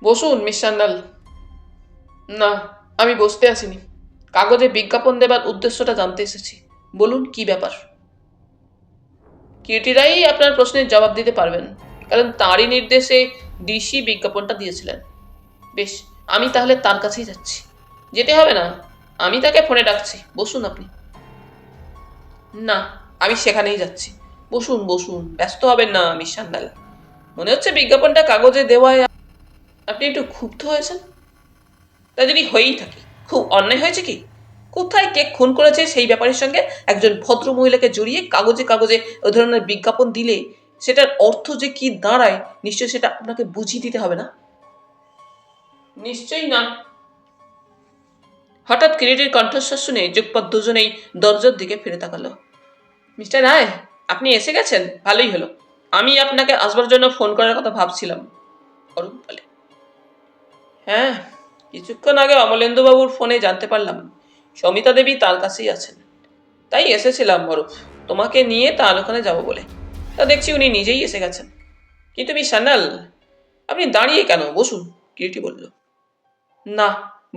বসুন মিস সান্যাল। না, আমি বসতে আসিনি, কাগজে বিজ্ঞাপন দেবার উদ্দেশ্যটা জানতে এসেছি। বলুন কি ব্যাপার। কিরিটিরাই আপনার প্রশ্নের জবাব দিতে পারবেন, কারণ তাঁরই নির্দেশে ডিসি বিজ্ঞাপনটা দিয়েছিলেন। বেশ, আমি তাহলে তার কাছেই যাচ্ছি। যেতে হবে না, আমি তাকে ফোনে ডাকছি, বসুন আপনি। না, আমি সেখানেই যাচ্ছি। বসুন বসুন, ব্যস্ত হবেন না মিস সান্যাল। মনে হচ্ছে বিজ্ঞাপনটা কাগজে দেওয়ায় আপনি একটু ক্ষুব্ধ হয়েছেন। তা যদি হয়েই থাকে, খুব অন্যায় হয়েছে কি? কোথায় কে খুন করেছে সেই ব্যাপারের সঙ্গে একজন ভদ্র মহিলাকে জড়িয়ে কাগজে কাগজে ওই ধরনের বিজ্ঞাপন দিলে সেটার অর্থ যে কি দাঁড়ায় নিশ্চয়ই সেটা আপনাকে বুঝিয়ে দিতে হবে না? নিশ্চয়ই না। হঠাৎ কিরিটির কণ্ঠস্বর শুনে যুগপৎ দুজনেই দরজার দিকে ফিরে তাকালো। মিস্টার রায়, আপনি এসে গেছেন, ভালোই হলো। আমি আপনাকে আসবার জন্য ফোন করার কথা ভাবছিলাম, অরূপ বলে। হ্যাঁ, কিছুক্ষণ আগে অমলেন্দুবাবুর ফোনে জানতে পারলাম সমিতা দেবী তার কাছেই আছেন। তাই এসেছিলাম অরূপ, তোমাকে নিয়ে তার ওখানে যাবো বলে। তা দেখছি উনি নিজেই এসে গেছেন। কিন্তু মিস সান্যাল, আপনি দাঁড়িয়ে কেন? বসুন, কিরিটি বলল। না,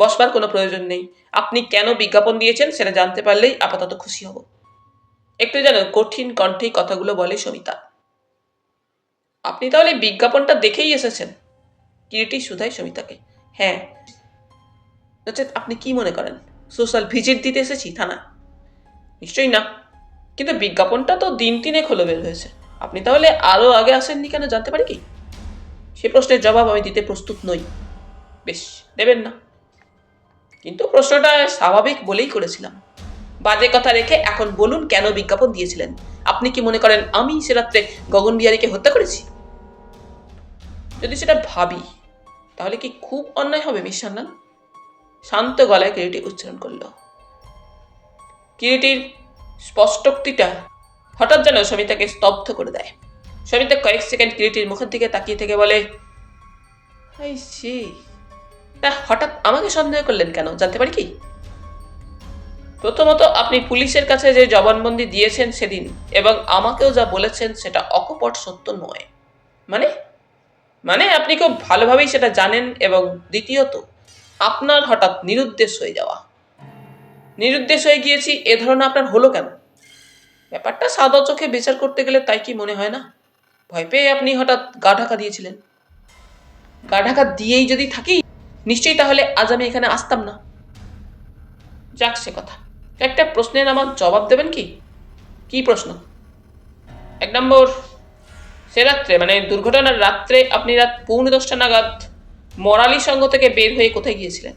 বসবার কোনো প্রয়োজন নেই। আপনি কেন বিজ্ঞাপন দিয়েছেন সেটা জানতে পারলেই আপাতত খুশি হব। একটু যেন কঠিন কণ্ঠেই কথাগুলো বলে সমিতা। আপনি তাহলে বিজ্ঞাপনটা দেখেই এসেছেন? কিরিটি শুধায় সমিতাকে। হ্যাঁ। আপনি কি মনে করেন সোশ্যাল ভিজিট দিতে এসেছি থানা? নিশ্চয়ই না। কিন্তু বিজ্ঞাপনটা তো দিন তিনেক হলো বের হয়েছে। আপনি তাহলে আরো আগে আসেননি কেন জানতে পারি কি? সে প্রশ্নের জবাব আমি দিতে প্রস্তুত নই। বেশ, দেবেন না? কিন্তু প্রশ্নটা স্বাভাবিক বলেই করেছিলাম। বাজে কথা রেখে এখন বলুন কেন বিজ্ঞাপন দিয়েছিলেন? আপনি কি মনে করেন আমি সে রাত্রে গগন বিহারীকে হত্যা করেছি? যদি সেটা ভাবি তাহলে কি খুব অন্যায় হবে মিস সান্যাল? শান্ত গলায় কিরিটি উচ্চারণ করল। কিরিটির স্পষ্টোক্তিটা হঠাৎ যেন সমিতাকে স্তব্ধ করে দেয়। সমিতা কয়েক সেকেন্ড কিরিটির মুখের দিকে তাকিয়ে থেকে বলে, আই সি। তা হঠাৎ আমাকে সন্দেহ করলেন কেন জানতে পারি কি? প্রথমত, আপনি পুলিশের কাছে যে জবানবন্দি দিয়েছেন সেদিন এবং আমাকেও যা বলেছেন সেটা অকপট সত্য নয়। মানে মানে আপনি খুব ভালোভাবেই সেটা জানেন। এবং দ্বিতীয়ত, আপনার হঠাৎ নিরুদ্দেশ হয়ে যাওয়া। নিরুদ্দেশ হয়ে গিয়েছি এ ধারণা আপনার হলো কেন? ব্যাপারটা সাদা চোখে বিচার করতে গেলে তাই কি মনে হয় না? ভয় পেয়ে আপনি হঠাৎ গা ঢাকা দিয়েছিলেন। গা ঢাকা দিয়েই যদি থাকি নিশ্চয়ই তাহলে আজ আমি এখানে আসতাম না। যাক সে কথা। একটা প্রশ্নের আমার জবাব দেবেন কি? কি প্রশ্ন? 1 নম্বর, সে রাত্রে মানে দুর্ঘটনার রাত্রে আপনি রাত 10:45 নাগাদ মরালি সংঘ থেকে বের হয়ে কোথায় গিয়েছিলেন?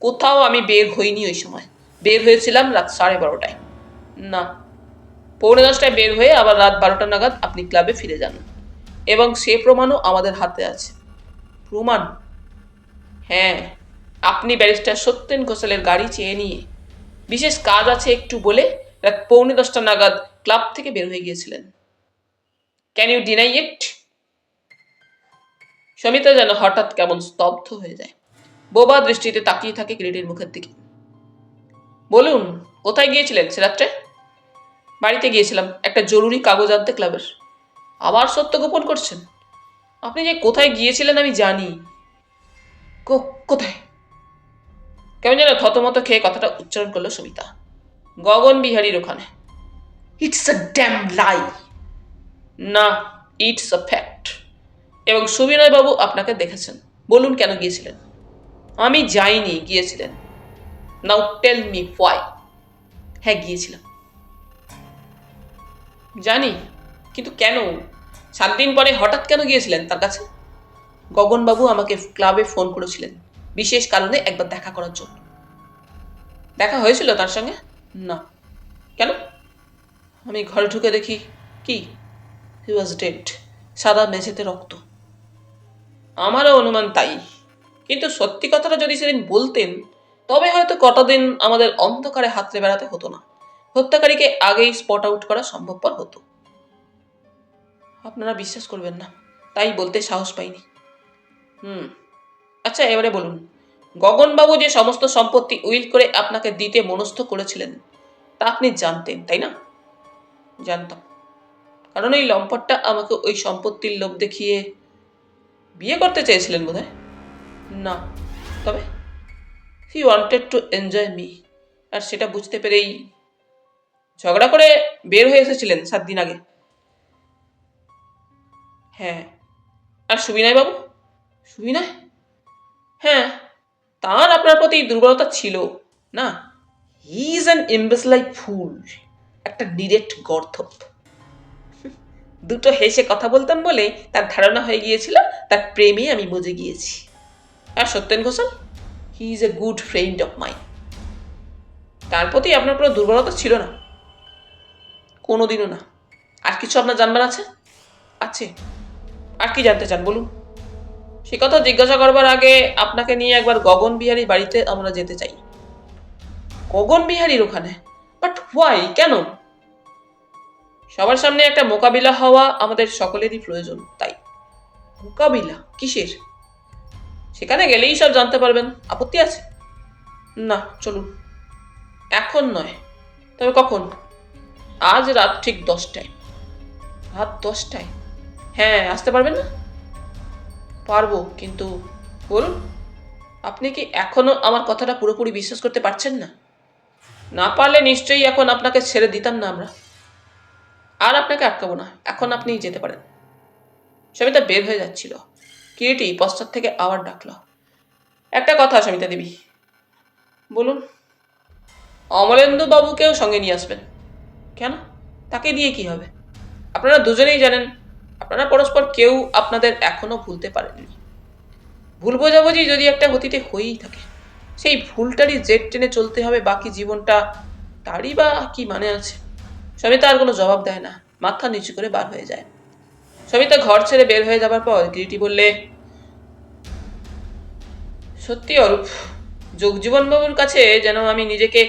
কোথাও আমি বের হইনি ওই সময়। বের হয়েছিলাম রাত 12:30টায়। না, 10:45টায় বের হয়ে আবার রাত 12টা নাগাদ আপনি ক্লাবে ফিরে যান এবং সে প্রমাণও আমাদের হাতে আছে। প্রমাণ? হ্যাঁ, আপনি ব্যারিস্টার সত্যেন ঘোষালের গাড়ি চেয়ে নিয়ে বিশেষ কাজ আছে একটু বলে রাত 9:45 নাগাদ ক্লাব থেকে বের হয়ে গিয়েছিলেন। Can you deny it? Samita যেন হঠাৎ কেমন স্তব্ধ হয়ে যায়। বোবা দৃষ্টিতে তাকিয়ে থাকে কিরিটির মুখের দিকে। বলুন, কোথায় গিয়েছিলেন সে রাত্রে? বাড়িতে গিয়েছিলাম একটা জরুরি কাগজ আনতে ক্লাবের। আবার সত্য গোপন করছেন? আপনি যে কোথায় গিয়েছিলেন আমি জানি। কোথায়? কেমন যেন থতমত খেয়ে কথাটা উচ্চারণ করলো সমিতা। গগন বিহারীর ওখানে। ইটস আ ড্যাম লাই। না, ইটস আ ফ্যাক্ট। এবং সুবিনয় বাবু আপনাকে দেখেছেন। বলুন কেন গিয়েছিলেন? আমি যাইনি, গিয়েছিলেন। নাও টেল মি হোয়াই। হ্যাঁ, গিয়েছিলাম। জানি, কিন্তু কেন? 7 দিন পরে হঠাৎ কেন গিয়েছিলেন তার কাছে? গগনবাবু আমাকে ক্লাবে ফোন করেছিলেন বিশেষ কারণে একবার দেখা করার জন্য। দেখা হয়েছিল তার সঙ্গে? না। কেন? আমি ঘরে ঢুকে দেখি কি, হি ওয়াজ ডেড। সাদা মেঝেতে রক্ত। আমারও অনুমান তাই। কিন্তু সত্যি কথাটা যদি সেদিন বলতেন তবে হয়তো কটা দিন আমাদের অন্ধকারে হাতড়ে বেড়াতে হতো না। হত্যাকারীকে আগেই স্পট আউট করা সম্ভবপর হতো। আপনারা বিশ্বাস করবেন না, তাই বলতে সাহস পাইনি। আচ্ছা, এবারে বলুন, গগনবাবু যে সমস্ত সম্পত্তি উইল করে আপনাকে দিতে মনস্থ করেছিলেন তা আপনি জানতেন, তাই না? জানতাম, কারণ এই লম্পটটা আমাকে ওই সম্পত্তির লোভ দেখিয়ে বিয়ে করতে চেয়েছিলেন বোধহয়। না, তবে he wanted to enjoy me, আর সেটা বুঝতে পেরেই ঝগড়া করে বের হয়ে এসেছিলেন 7 দিন আগে। হ্যাঁ। আর সুবিনয় বাবু? সুবিনয়? হ্যাঁ, তার আপনার প্রতি দুর্বলতা ছিল না? হি ইজ অ্যান ইম্বেসলাইক ফুল। একটা ডিরেক্ট গর্ধপ। দুটো হেসে কথা বলতাম বলে তার ধারণা হয়ে গিয়েছিল তার প্রেমে আমি বুঝে গিয়েছি। আর Satyen Ghoshal, he is a good friend of mine. তার প্রতি আপনার কোনো দুর্বলতা ছিল না? কোনোদিনও না। আর কিছু আপনার জানবার আছে? আছে। আর কি জানতে চান বলুন। সে কথা জিজ্ঞাসা করবার আগে আপনাকে নিয়ে একবার গগন বিহারীর বাড়িতে আমরা যেতে চাই। গগন বিহারীর ওখানে? বাট হোয়াই, কেন? সবার সামনে একটা মোকাবিলা হওয়া আমাদের সকলেরই প্রয়োজন, তাই। মোকাবিলা কিসের? সেখানে গেলেই সব জানতে পারবেন। আপত্তি আছে? না, চলুন। এখন নয়, তবে কখন? আজ রাত ঠিক 10টায়। রাত 10টায়? হ্যাঁ, আসতে পারবেন না? পারবো, কিন্তু বলুন, আপনি কি এখনো আমার কথাটা পুরোপুরি বিশ্বাস করতে পারছেন না? না পারলে নিশ্চয়ই এখন আপনাকে ছেড়ে দিতাম না আমরা। আর আপনাকে আটকাবো না, এখন আপনি যেতে পারেন। সবিতা বের হয়ে যাচ্ছিল। কিরিটি পশ্চাৎ থেকে আবার ডাকল, একটা কথা সবিতা দেবী। বলুন। অমলেন্দু বাবুকেও সঙ্গে নিয়ে আসবেন। কেন? তাকে দিয়ে কি হবে? আপনারা দুজনেই জানেন আপনারা পরস্পর কেউ আপনাদের এখনো ভুলতে পারেননি। ভুল বোঝাবুঝি যদি একটা গতিতে হয়েই থাকে, সেই ভুলটারই জেদ টেনে চলতে হবে বাকি জীবনটা, তারই বা কি মানে আছে? সবিতা আর কোনো জবাব দেয় না, মাথা নিচু করে বার হয়ে যায়। সবিতা ঘর ছেড়ে বের হয়ে যাবার পর কিরিটি বললে, সত্যি অরূপ, যোগজীবনবাবুর কাছে যেন আমি নিজেকে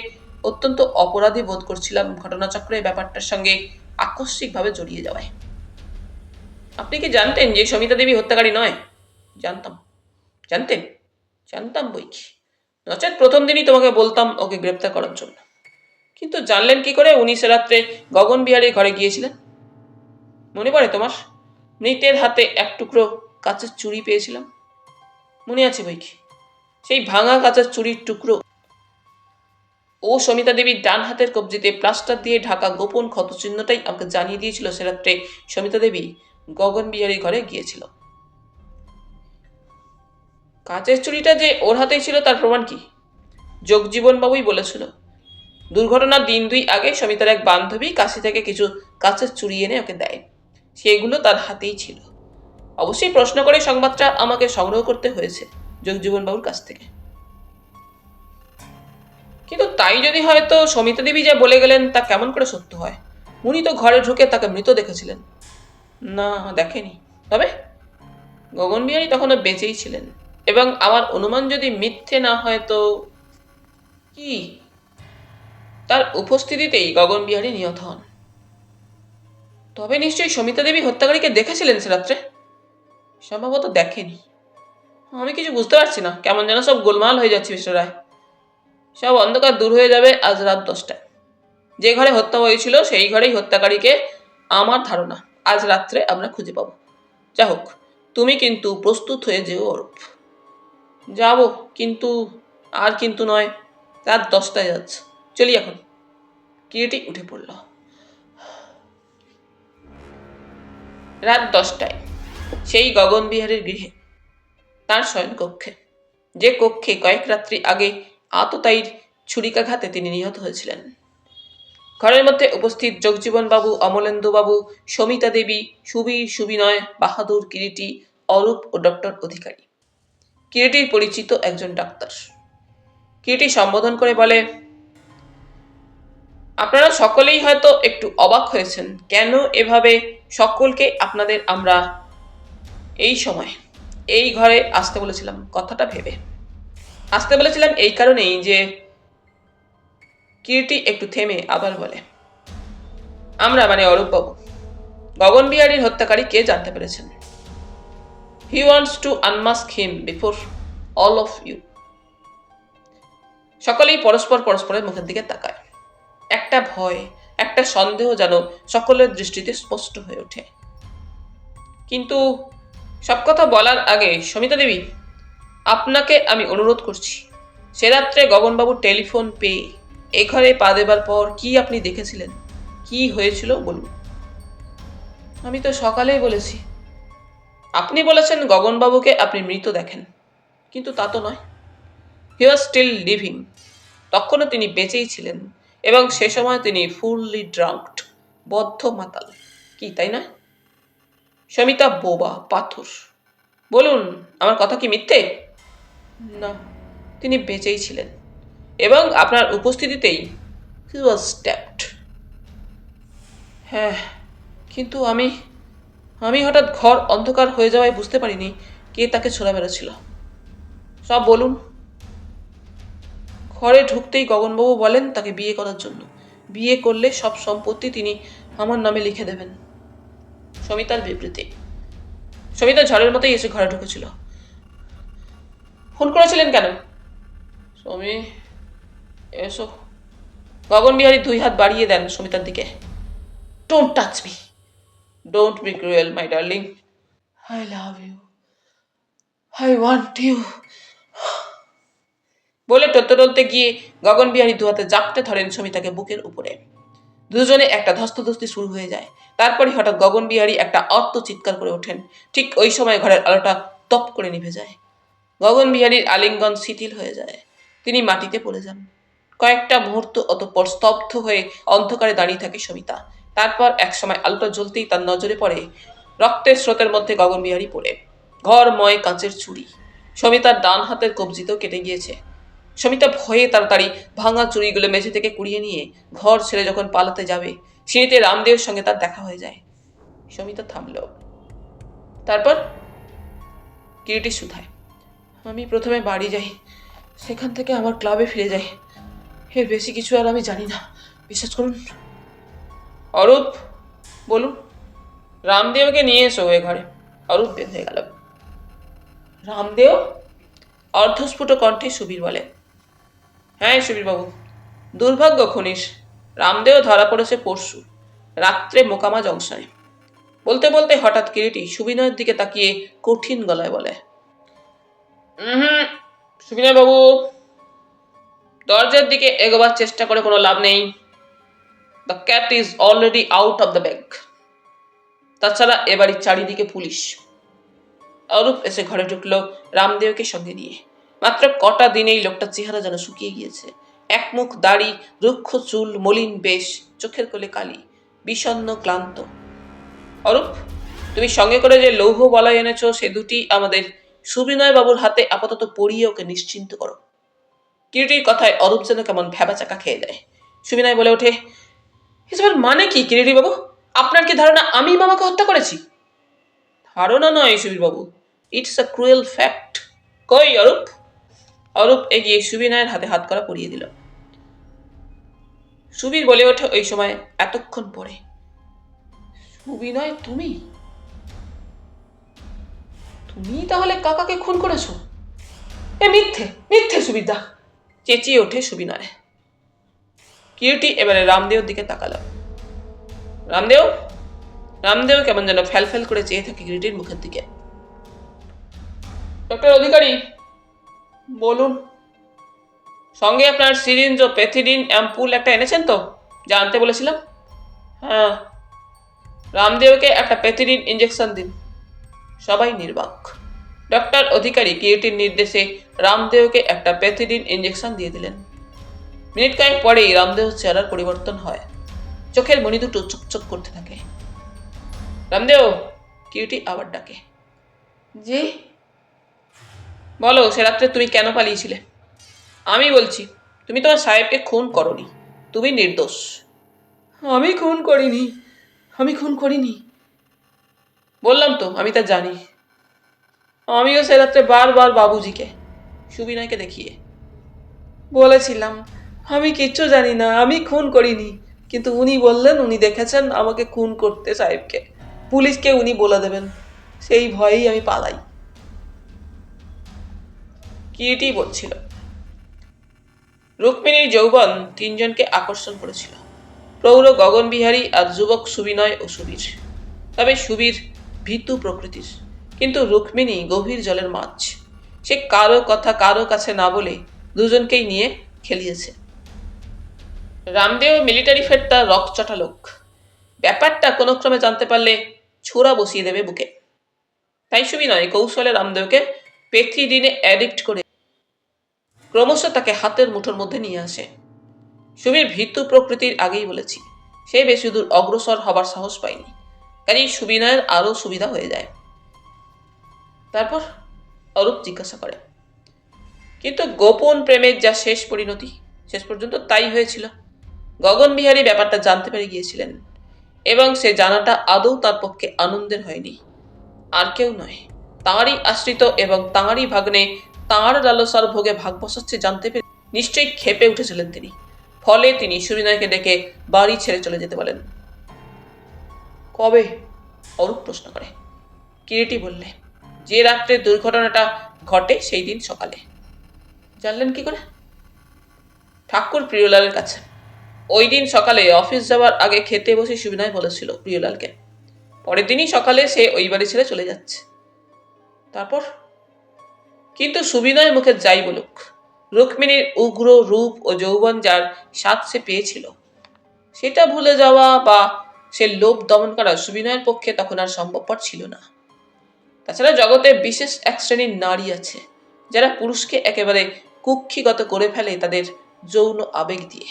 অত্যন্ত অপরাধী বোধ করছিলাম ঘটনাচক্রের ব্যাপারটার সঙ্গে আকস্মিকভাবে জড়িয়ে যাওয়ায়। আপনি কি জানতেন যে সমিতা দেবী হত্যাকারী নয়? জানতাম। জানতেন? জানতাম বই কি, নচেত প্রথম দিনই তোমাকে বলতাম ওকে গ্রেপ্তার করার জন্য। কিন্তু জানলেন কি করে উনি সে রাত্রে গগন বিহারীর ঘরে গিয়েছিলেন? মনে পড়ে তোমার? মৃতের হাতে এক টুকরো কাঁচের চুড়ি পেয়েছিলাম। মনে আছে বই কি, সেই ভাঙা কাঁচের চুড়ির টুকরো ও সমিতা দেবীর ডান হাতের কবজিতে প্লাস্টার দিয়ে ঢাকা গোপন ক্ষতচিহ্নটাই আমাকে জানিয়ে দিয়েছিল সে রাত্রে সমিতা দেবী গগন বিহারীর ঘরে গিয়েছিল। কাঁচের চুড়িটা যে ওর হাতেই ছিল তার প্রমাণ কি? যোগজীবন বাবুই বলেছিল দুর্ঘটনার দিন 2 আগে সমিতার এক বান্ধবী কাশি থেকে কিছু কাঁচের চুড়ি এনে ওকে দেয়, সেগুলো তার হাতেই ছিল। অবশ্যই প্রশ্ন করে সংবাদটা আমাকে সংগ্রহ করতে হয়েছে যোগজীবন বাবুর কাছ থেকে। কিন্তু তাই যদি হয়তো সমিতা দেবী যা বলে গেলেন তা কেমন করে সত্য হয়? উনি তো ঘরে ঢুকে তাকে মৃত দেখেছিলেন। না, দেখেনি। তবে গগন বিহারী তখনও বেঁচেই ছিলেন, এবং আমার অনুমান যদি মিথ্যে না হয় তো কি, তার উপস্থিতিতেই গগন বিহারী নিহত হন। তবে নিশ্চয়ই সমিতা দেবী হত্যাকারীকে দেখেছিলেন সে রাত্রে? সম্ভবত দেখেনি। আমি কিছু বুঝতে পারছি না, কেমন যেন সব গোলমাল হয়ে যাচ্ছে মিস্টার রায়। সব অন্ধকার দূর হয়ে যাবে আজ রাত 10টায়। যে ঘরে হত্যা হয়েছিল সেই ঘরেই হত্যাকারীকে আমার ধারণা আজ রাত্রে আমরা খুঁজে পাবো। যা হোক, তুমি কিন্তু প্রস্তুত হয়ে যেও অরূপ। যাব, কিন্তু আর কিন্তু নয়, রাত 10টায় যাচ্ছে, চলি এখন। কিরিটি উঠে পড়ল। রাত 10টায় সেই গগন বিহারীর গৃহে, তার শয়নকক্ষে, যে কক্ষে কয়েক রাত্রি আগে আততায়ীর ছুরিকাঘাতে তিনি নিহত হয়েছিলেন। ঘরের মধ্যে উপস্থিত যোগজীবন বাবু, অমলেন্দু বাবু, সমিতা দেবী, সুবীর, সুবিনয়, বাহাদুর, কিরিটি, অরূপ ও ডক্টর অধিকারী। কিরিটির পরিচিত একজন ডাক্তার। কিরিটি সম্বোধন করে বলে, আপনারা সকলেই হয়তো একটু অবাক হয়েছেন কেন এভাবে সকলকে আপনাদের আমরা এই সময় এই ঘরে আসতে বলেছিলাম। কথাটা ভেবে আসতে বলেছিলাম এই কারণেই যে, কিরিটি একটু থেমে আবার বলে, আমরা মানে অরূপবাবু গগন বিহারীর হত্যাকারী কে জানতে পেরেছেন। He wants to unmask him before all of you. সকলেই পরস্পরের মুখের দিকে তাকায়। একটা ভয়, একটা সন্দেহ যেন সকলের দৃষ্টিতে স্পষ্ট হয়ে ওঠে। কিন্তু সব কথা বলার আগে সমিতা দেবী, আপনাকে আমি অনুরোধ করছি, সে রাত্রে গগনবাবুর টেলিফোন পেয়ে এ ঘরে পা দেবার পর কি আপনি দেখেছিলেন, কি হয়েছিল বলুন। আমি তো সকালেই বলেছি। আপনি বলেছেন গগনবাবুকে আপনি মৃত দেখেন, কিন্তু তা তো নয়। হি ওয়াজ স্টিল লিভিং। তখনও তিনি বেঁচেই ছিলেন এবং সে সময় তিনি ফুললি ড্রাঙ্কড, বদ্ধ মাতাল। কি তাই না? সমিতা বোবা পাথর। বলুন, আমার কথা কি মিথ্যে? না, তিনি বেঁচেই ছিলেন এবং আপনার উপস্থিতিতেই he was stabbed। হ্যাঁ, কিন্তু আমি হঠাৎ ঘর অন্ধকার হয়ে যাওয়ায় বুঝতে পারিনি কে তাকে ছোড়া মেরেছিল। সব বলুন। ঘরে ঢুকতেই গগনবাবু বলেন তাকে বিয়ে করার জন্য। বিয়ে করলে সব সম্পত্তি তিনি আমার নামে লিখে দেবেন। সমিতার বিবৃতি। সমিতা ঝড়ের মতোই এসে ঘরে ঢুকেছিল। ফোন করেছিলেন কেন? সমি, এসো। গগন বিহারী 2 হাত বাড়িয়ে দেন সমিতার দিকে। Don't touch me, don't be cruel my darling, I love you, I want you বলে টলতে টলতে গিয়ে গগন বিহারী 2 হাতে জাপটে ধরেন সমিতাকে বুকের উপরে। দুজনে একটা ধস্তাধস্তি শুরু হয়ে যায়। তারপরে হঠাৎ গগন বিহারী একটা অর্থ চিৎকার করে ওঠেন। ঠিক ওই সময় ঘরের আলোটা তপ করে নিভে যায়। গগন বিহারীর আলিঙ্গন শিথিল হয়ে যায়। তিনি মাটিতে পড়ে যান। কয়েকটা মুহূর্ত অতঃপর স্তব্ধ হয়ে অন্ধকারে দাঁড়িয়ে থাকে সমিতা। তারপর একসময় আলোটা জ্বলতেই তার নজরে পড়ে রক্তের স্রোতের মধ্যে গগন বিহারী পড়ে। ঘরময় কাঁচের চুড়ি। সমিতার ডান হাতের কবজিতেও কেটে গিয়েছে। সমিতা ভয়ে তাড়াতাড়ি ভাঙা চুড়িগুলো মেঝে থেকে কুড়িয়ে নিয়ে ঘর ছেড়ে যখন পালাতে যাবে, সিঁড়িতে রামদেবের সঙ্গে তার দেখা হয়ে যায়। সমিতা থামল। তারপর কিরিটি শুধায়, আমি প্রথমে বাড়ি যাই, সেখান থেকে আমার ক্লাবে ফিরে যাই। এর বেশি কিছু আর আমি জানি না, বিশ্বাস করুন। অরূপ, বলুন। রামদেবকে নিয়ে এসো এ ঘরে। অরূপ বের হয়ে গেল। রামদেব? অর্ধস্ফুট কণ্ঠে সুবীর বলে। হ্যাঁ সুবীরবাবু, দুর্ভাগ্য খনিস, রামদেও ধরা পড়েছে পরশু রাত্রে মোকামা জংশনে। বলতে বলতে হঠাৎ কিরিটি সুবিনয়ের দিকে তাকিয়ে কঠিন গলায় বলে, সুবিনয় বাবু, দরজার দিকে এগোবার চেষ্টা করে কোনো লাভ নেই। The cat is already out of the bag. তাছাড়া এবারই চারিদিকে পুলিশ। অরূপ এসে ঘরে ঢুকলো রামদেবকে সঙ্গে নিয়ে। মাত্র কটা দিনেই লোকটার চেহারা যেন শুকিয়ে গিয়েছে। এক মুখ দাড়ি, রুক্ষ চুল, মলিন বেশ, চোখের কোলে কালি, বিষণ্ণ ক্লান্ত। অরূপ, তুমি সঙ্গে করে যে লৌহ বলাই এনেছো সে দুটি আমাদের সুবিনয় বাবুর হাতে আপাতত পরিয়ে ওকে নিশ্চিন্ত করো। কিরিটির কথায় অরূপ যেন কেমন ভ্যাবাচাকা খেয়ে যায়। সুবিনয় বলে ওঠে, এসবের মানে কি কিরিটি বাবু? আপনার কি ধারণা আমি মামাকে হত্যা করেছি? ধারণা নয় সুবীর বাবু, ইটস আ ক্রুয়েল ফ্যাক্ট। কই অরূপ? অরূপ এগিয়ে সুবিনয়ের হাতে হাত করা পরিয়ে দিল। সুবীর বলে ওঠে ওই সময় এতক্ষণ পরে, সুবিনয় তুমি? তুমি তাহলে কাকাকে খুন করেছো? এ মিথ্যে, মিথ্যে সুবিদা, চেঁচিয়ে ওঠে সুবিনয়। কিরিটি এবারে রামদেওর দিকে তাকালো। রামদেও? রামদেও কেমন যেন ফ্যাল করে চেয়ে থাকে কিরিটির মুখের দিকে। ডক্টর অধিকারী, বলুন। সঙ্গে আপনার সিরিঞ্জ ও প্যাথিডিন অ্যাম্পুল একটা এনেছেন তো, যা আনতে বলেছিলাম? হ্যাঁ। রামদেওকে একটা প্যাথিডিন ইঞ্জেকশন দিন। সবাই নির্বাক। ডক্টর অধিকারী কিরিটির নির্দেশে রামদেওকে একটা প্যাথিডিন ইঞ্জেকশন দিয়ে দিলেন। মিনিট কয়েক পরেই রামদেওর চেহারার পরিবর্তন হয়। চোখের মণি দুটো চকচক করতে থাকে। রামদেও, কিরিটি আবার ডাকে। জি? বলো, সে রাত্রে তুমি কেন পালিয়েছিলে? আমি বলছি, তুমি তোমার সাহেবকে খুন করনি, তুমি নির্দোষ। আমি খুন করিনি, আমি খুন করিনি। বললাম তো আমি তা জানি। আমিও সে রাত্রে বারবার বাবুজিকে, সুবিনয়কে দেখিয়ে বলেছিলাম আমি কিচ্ছু জানি না, আমি খুন করিনি, কিন্তু উনি বললেন উনি দেখেছেন আমাকে খুন করতে সাহেবকে, পুলিশকে উনি বলে দেবেন, সেই ভয়েই আমি পালাই। কিরিটি বলছিল, রুক্মিণীর যৌবন 3 জনকে আকর্ষণ করেছিল, প্রৌঢ় গগনবিহারী আর যুবক সুবিনয় ও সুবীর। তবে সুবীর ভীতু প্রকৃতির, কিন্তু রুক্মিণী গভীর জলের মাছ। সে কারো কথা কারো কাছে না বলে দুজনকেই নিয়ে খেলিয়েছে। রামদেও মিলিটারি ফেরটা রকচটা লোক। ব্যাপারটা কোনো ক্রমে জানতে পারলে ছোড়া বসিয়ে দেবে বুকে। তাই সুবিনয় কৌশলে রামদেওকে পেথিডিনে অ্যাডিক্ট করে ক্রমশ তাকে হাতের মুঠোর মধ্যে নিয়ে আসে। সুমির ভীতু প্রকৃতির আগেই বলেছি, সে বেশি দূর অগ্রসর হবার সাহস পায়নি, কাজেই সুবিনয়ের আরও সুবিধা হয়ে যায়। তারপর অরূপ জিজ্ঞাসা করে, কিন্তু গোপন প্রেমের যা শেষ পরিণতি, শেষ পর্যন্ত তাই হয়েছিল। গগনবিহারী ব্যাপারটা জানতে পেরে গিয়েছিলেন, এবং সে জানাটা আদৌ তার পক্ষে আনন্দের হয়নি। আর কেউ নয়, তাঁরই আশ্রিত এবং তাঁরই ভাগ্নে তাঁর লালসার ভোগে ভাগ বসাচ্ছে জানতে পেরে নিশ্চয়ই ক্ষেপে উঠেছিলেন তিনি। ফলে তিনি সুবিনয়কে ডেকে বাড়ি ছেড়ে চলে যেতে বলেন। কবে? অরূপ প্রশ্ন করে। কিরিটি বললে, যে রাত্রে দুর্ঘটনাটা ঘটে সেই দিন সকালে। জানলেন কি করে? ঠাকুর প্রিয়লালের কাছে। ওই দিন সকালে অফিস যাওয়ার আগে খেতে বসে সুবিনয় বলেছিল প্রিয়লালকে, পরের দিনই সকালে সে ওই বাড়ি ছেড়ে চলে যাচ্ছে। তারপর? কিন্তু সুবিনয় মুখে যাই বলুক, রুক্মিণীর উগ্র রূপ ও যৌবন যার স্বাদ সে পেয়েছিল, সেটা ভুলে যাওয়া বা সে লোভ দমন করা সুবিনয়ের পক্ষে তখন আর সম্ভবপর ছিল না। তাছাড়া জগতে বিশেষ এক শ্রেণীর নারী আছে, যারা পুরুষকে একেবারে কুক্ষিগত করে ফেলে তাদের যৌন আবেগ দিয়ে।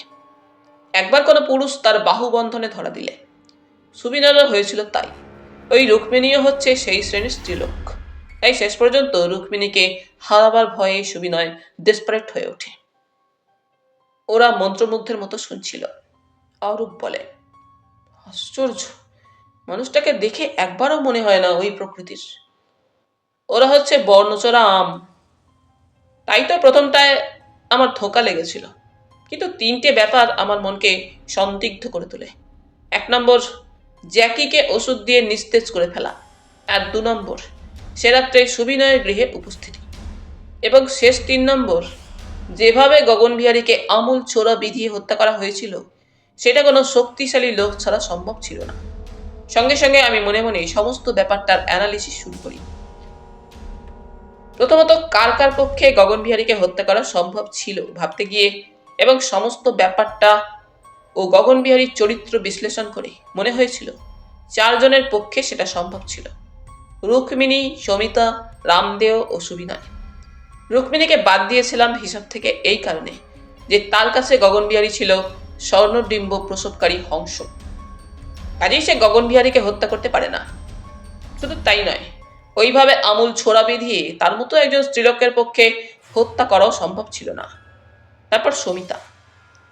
একবার কোনো পুরুষ তার বাহুবন্ধনে ধরা দিলে, সুবিনয়েরও হয়েছিল তাই। ওই রুক্মিণীও হচ্ছে সেই শ্রেণীর স্ত্রীলোক। তাই শেষ পর্যন্ত রুক্মিণীকে হারাবার ভয়ে সুবিনয় ডেসপারেট হয়ে ওঠে। ওরা মন্ত্রমুগ্ধের মতো শুনছিল। অরূপ বলে, আশ্চর্য, মানুষটাকে দেখে একবারও মনে হয় না ওই প্রকৃতির। ওরা হচ্ছে বর্ণচোরা আম। তাই তো প্রথমটায় আমার ধোঁকা লেগেছিল, কিন্তু তিনটে ব্যাপার আমার মনকে সন্দিগ্ধ করে তোলে। 1 নম্বর, জ্যাকিকে ওষুধ দিয়ে নিস্তেজ করে ফেলা, আর 2 নম্বর, সে রাত্রে সুবিনয়ের গৃহে উপস্থিতি, এবং শেষ 3 নম্বর, যেভাবে গগনবিহারীকে আমূল ছোরা বিধিয়ে হত্যা করা হয়েছিল, সেটা কোনো শক্তিশালী লোক ছাড়া সম্ভব ছিল না। সঙ্গে সঙ্গে আমি মনে মনে সমস্ত ব্যাপারটার অ্যানালিসিস শুরু করি। প্রথমত, কার কার পক্ষে গগনবিহারীকে হত্যা করা সম্ভব ছিল ভাবতে গিয়ে এবং সমস্ত ব্যাপারটা ও গগনবিহারীর চরিত্র বিশ্লেষণ করে মনে হয়েছিল 4 জনের পক্ষে সেটা সম্ভব ছিল: রুক্মিণী, সমিতা, রামদেও ও সুবিনয়। রুক্মিণীকে বাদ দিয়েছিলাম হিসাব থেকে এই কারণে যে তার কাছে গগনবিহারী ছিল স্বর্ণডিম্ব প্রসবকারী হংস, কাজেই সে গগনবিহারীকে হত্যা করতে পারে না। শুধু তাই নয়, ওইভাবে আমূল ছোড়া বিধিয়ে তার মতো একজন স্ত্রীলোকের পক্ষে হত্যা করাও সম্ভব ছিল না। তারপর সমিতা।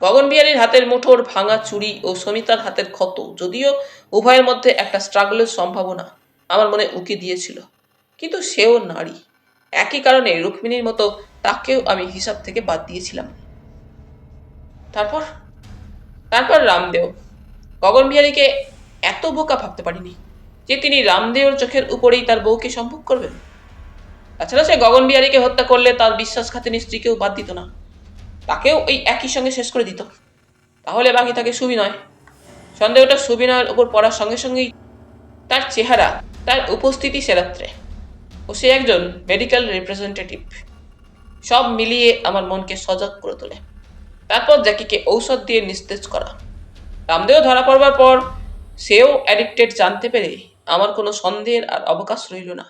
গগনবিহারীর হাতের মুঠোর ভাঙা চুড়ি ও সমিতার হাতের ক্ষত, যদিও উভয়ের মধ্যে একটা স্ট্রাগলের সম্ভাবনা আমার মনে উকি দিয়েছিল, কিন্তু সেও নারী। একই কারণে রুক্মিণীর মতো তাকেও আমি হিসাব থেকে বাদ দিয়েছিলাম। তারপর তারপর রামদেও। গগনবিহারীকে এত বোকা ভাবতে পারিনি যে তিনি রামদেওর চোখের উপরেই তার বউকে সম্ভোগ করবেন। তাছাড়া সে গগনবিহারীকে হত্যা করলে তার বিশ্বাসঘাতিনী স্ত্রীকেও বাদ দিত না, তাকেও ওই একই সঙ্গে শেষ করে দিত। তাহলে বাকি থাকে সুবিনয়। সন্দেহটা সুবিনয়ের উপর পড়ার সঙ্গে সঙ্গেই তার চেহারা, তার উপস্থিতি সে রাত্রে, ও সে একজন মেডিকেল রিপ্রেজেন্টেটিভ, সব মিলিয়ে আমার মনকে সজাগ করে তোলে। তারপর জ্যাকিকে ঔষধ দিয়ে নিস্তেজ করা, রামদেও ধরা পড়বার পর সেও অ্যাডিক্টেড জানতে পেরে আমার কোনো সন্দেহের আর অবকাশ রইল না।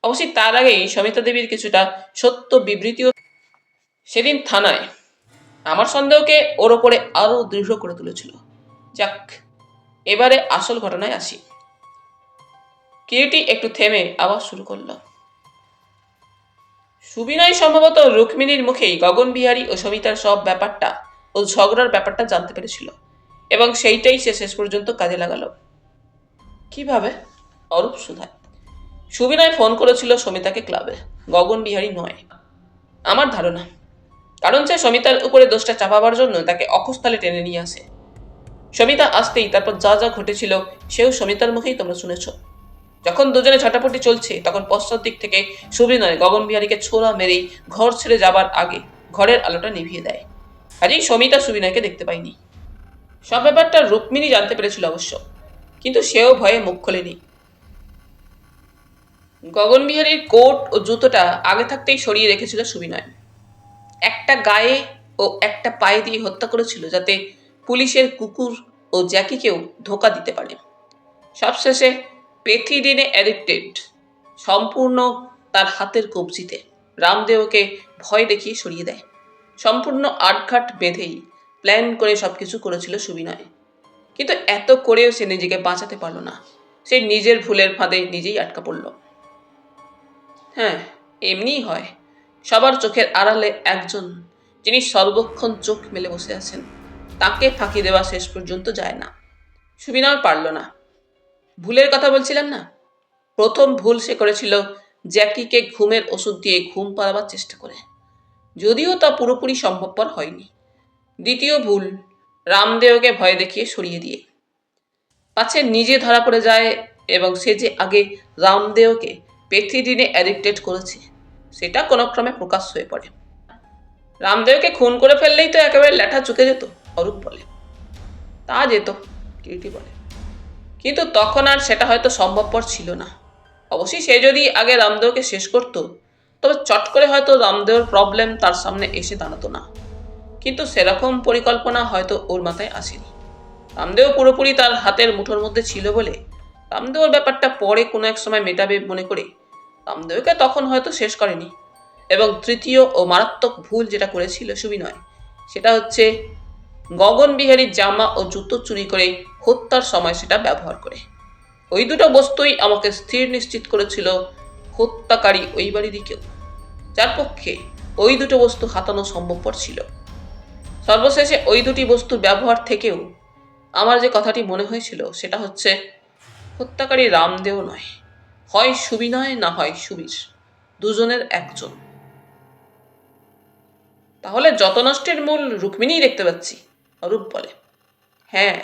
অবশ্যই তার আগেই সমিতা দেবীর কিছুটা সত্য বিবৃতিও সেদিন থানায় আমার সন্দেহকে ওর ওপরে আরো দৃঢ় করে তুলেছিল। যাক, এবারে আসল ঘটনায় আসি। কিরিটি একটু থেমে আবার শুরু করল। সুবিনয় সম্ভবত রুক্মিণীর মুখেই গগনবিহারী ও সমিতার সব ব্যাপারটা ও ঝগড়ার ব্যাপারটা জানতে পেরেছিল, এবং সেইটাই সে শেষ পর্যন্ত কাজে লাগালো। কিভাবে? অরূপ সুধায়। সুবিনয় ফোন করেছিল সমিতাকে ক্লাবে, গগনবিহারী নয়, আমার ধারণা। কারণ সে সমিতার উপরে দোষটা চাপাবার জন্য তাকে অকুস্থলে টেনে নিয়ে আসে। সমিতা আসতেই তারপর যা যা ঘটেছিল সেও সমিতার মুখেই তোমরা শুনেছ। যখন দুজনে ঝাঁটাপটি চলছে তখন পশ্চাৎ দিক থেকে সুবিনয় গগনবিহারীকে ছোড়া মেরেই ঘর ছেড়ে যাবার আগে ঘরের আলোটা নিভিয়ে দেয়। কাজেই সমিতা সুবিনয়কে দেখতে পায়নি। সব ব্যাপারটা রুক্মিণী জানতে পেরেছিল অবশ্য, কিন্তু সেও ভয়ে মুখ খোলেনি। গগনবিহারীর কোট ও জুতোটা আগে থাকতেই সরিয়ে রেখেছিল সুবিনয়। একটা গায়ে ও একটা পায়ে দিয়ে হত্যা করেছিল, যাতে পুলিশের কুকুর ও জ্যাকিকেও ধোকা দিতে পারে। সবশেষে পেথিডিনে অ্যাডিক্টেড, সম্পূর্ণ তার হাতের কবজিতে, রামদেওকে ভয় দেখিয়ে সরিয়ে দেয়। সম্পূর্ণ আটঘাট বেঁধেই প্ল্যান করে সবকিছু করেছিল সুবিনয়, কিন্তু এত করেও সে নিজেকে বাঁচাতে পারল না। সে নিজের ভুলের ফাঁদে নিজেই আটকা পড়ল। হ্যাঁ, এমনিই হয়। সবার চোখের আড়ালে একজন যিনি সর্বক্ষণ চোখ মেলে বসে আছেন, তাকে ফাঁকি দেওয়া শেষ পর্যন্ত যায় না। সুবিনয় পারল না। ভুলের কথা বলছিলাম না? প্রথম ভুল সে করেছিল জ্যাকিকে ঘুমের ওষুধ দিয়ে ঘুম পাড়াবার চেষ্টা করে, যদিও তা পুরোপুরি সম্ভবপর হয়নি। দ্বিতীয় ভুল, রামদেওকে ভয় দেখিয়ে সরিয়ে দিয়ে। পাছে নিজে ধরা পড়ে যায় এবং সে যে আগে রামদেওকে পেথিডিনে অ্যাডিক্টেড করেছে সেটা কোনো ক্রমে প্রকাশ হয়ে পড়ে। রামদেওকে খুন করে ফেললেই তো একেবারে ল্যাঠা চুকে যেত, অরূপ বলে। তা যেত, কিরিটি বলে, কিন্তু তখন আর সেটা হয়তো সম্ভবপর ছিল না। অবশ্যই সে যদি আগে রামদেওকে শেষ করত, তবে চট করে হয়তো রামদেওর প্রবলেম তার সামনে এসে দাঁড়াতো না। কিন্তু সেরকম পরিকল্পনা হয়তো ওর মাথায় আসেনি। রামদেও পুরোপুরি তার হাতের মুঠোর মধ্যে ছিল বলে রামদেওর ব্যাপারটা পরে কোনো এক সময় মেটাবে মনে করে রামদেওকে তখন হয়তো শেষ করেনি। এবং তৃতীয় ও মারাত্মক ভুল যেটা করেছিল সুবিনয়, সেটা হচ্ছে গগন বিহারীর জামা ও জুতো চুরি করে হত্যার সময় সেটা ব্যবহার করে। ওই দুটো বস্তুই আমাকে স্থির নিশ্চিত করেছিল হত্যাকারী ওই বাড়িরই কেউ, যার পক্ষে ওই দুটো বস্তু হাতানো সম্ভবপর ছিল। সর্বশেষে ওই দুটি বস্তুর ব্যবহার থেকেও আমার যে কথাটি মনে হয়েছিল সেটা হচ্ছে হত্যাকারী রামদেও নয়, হয় সুবিনয় না হয় সুবীর, দুজনের একজন। তাহলে যত নষ্টের মূল রুক্মিণীই দেখতে পাচ্ছি, অরূপ বলে। হ্যাঁ,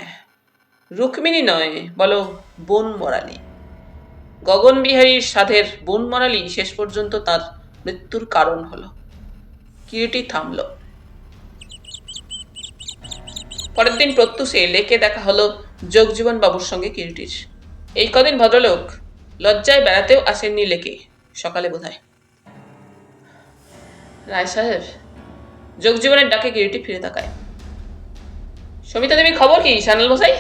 রুক্মিণী নয়, বলো বনমরালী। গগন বিহারীর সাধের বনমরালী শেষ পর্যন্ত তার মৃত্যুর কারণ হলো। কিরিটি থামল। পরের দিন প্রত্যুষে লেকে দেখা হলো যোগজীবন বাবুর সঙ্গে কিরিটির। এই কদিন ভদ্রলোক লজ্জায় বেড়াতেও আসেননি লেকে, সকালে বোধহয়। রায় সাহেব, যোগজীবনের ডাকে কিরিটি ফিরে তাকায়। সমিতা দেবীর খবর কি সানাল মশাই?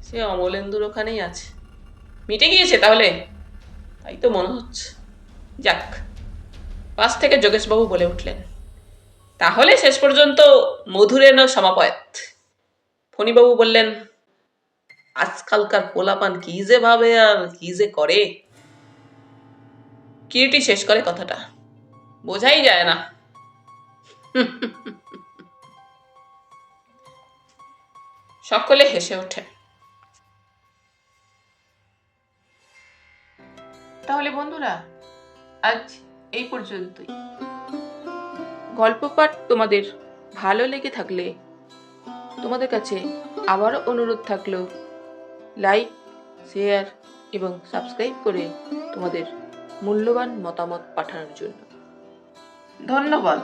সে অমলেন্দুর ওখানেই আছে। মিটে গিয়েছে তাহলে? তাই তো মনে হচ্ছে। যাক। পাশ থেকে যোগেশবাবু বলে উঠলেন, তাহলে শেষ পর্যন্ত মধুরেণ সমাপয়েত। ফণীবাবু বললেন, আজকালকার পোলাপান কি যে ভাবে আর কি যে করে। কিরিটি শেষ করে কথাটা, বোঝাই যায় না। সকলে হেসে ওঠে। তাহলে বন্ধুরা, আজ এই পর্যন্তই। গল্প পাঠ তোমাদের ভালো লেগে থাকলে তোমাদের কাছে আবারও অনুরোধ থাকলো লাইক, শেয়ার এবং সাবস্ক্রাইব করে তোমাদের মূল্যবান মতামত পাঠানোর জন্য। ধন্যবাদ।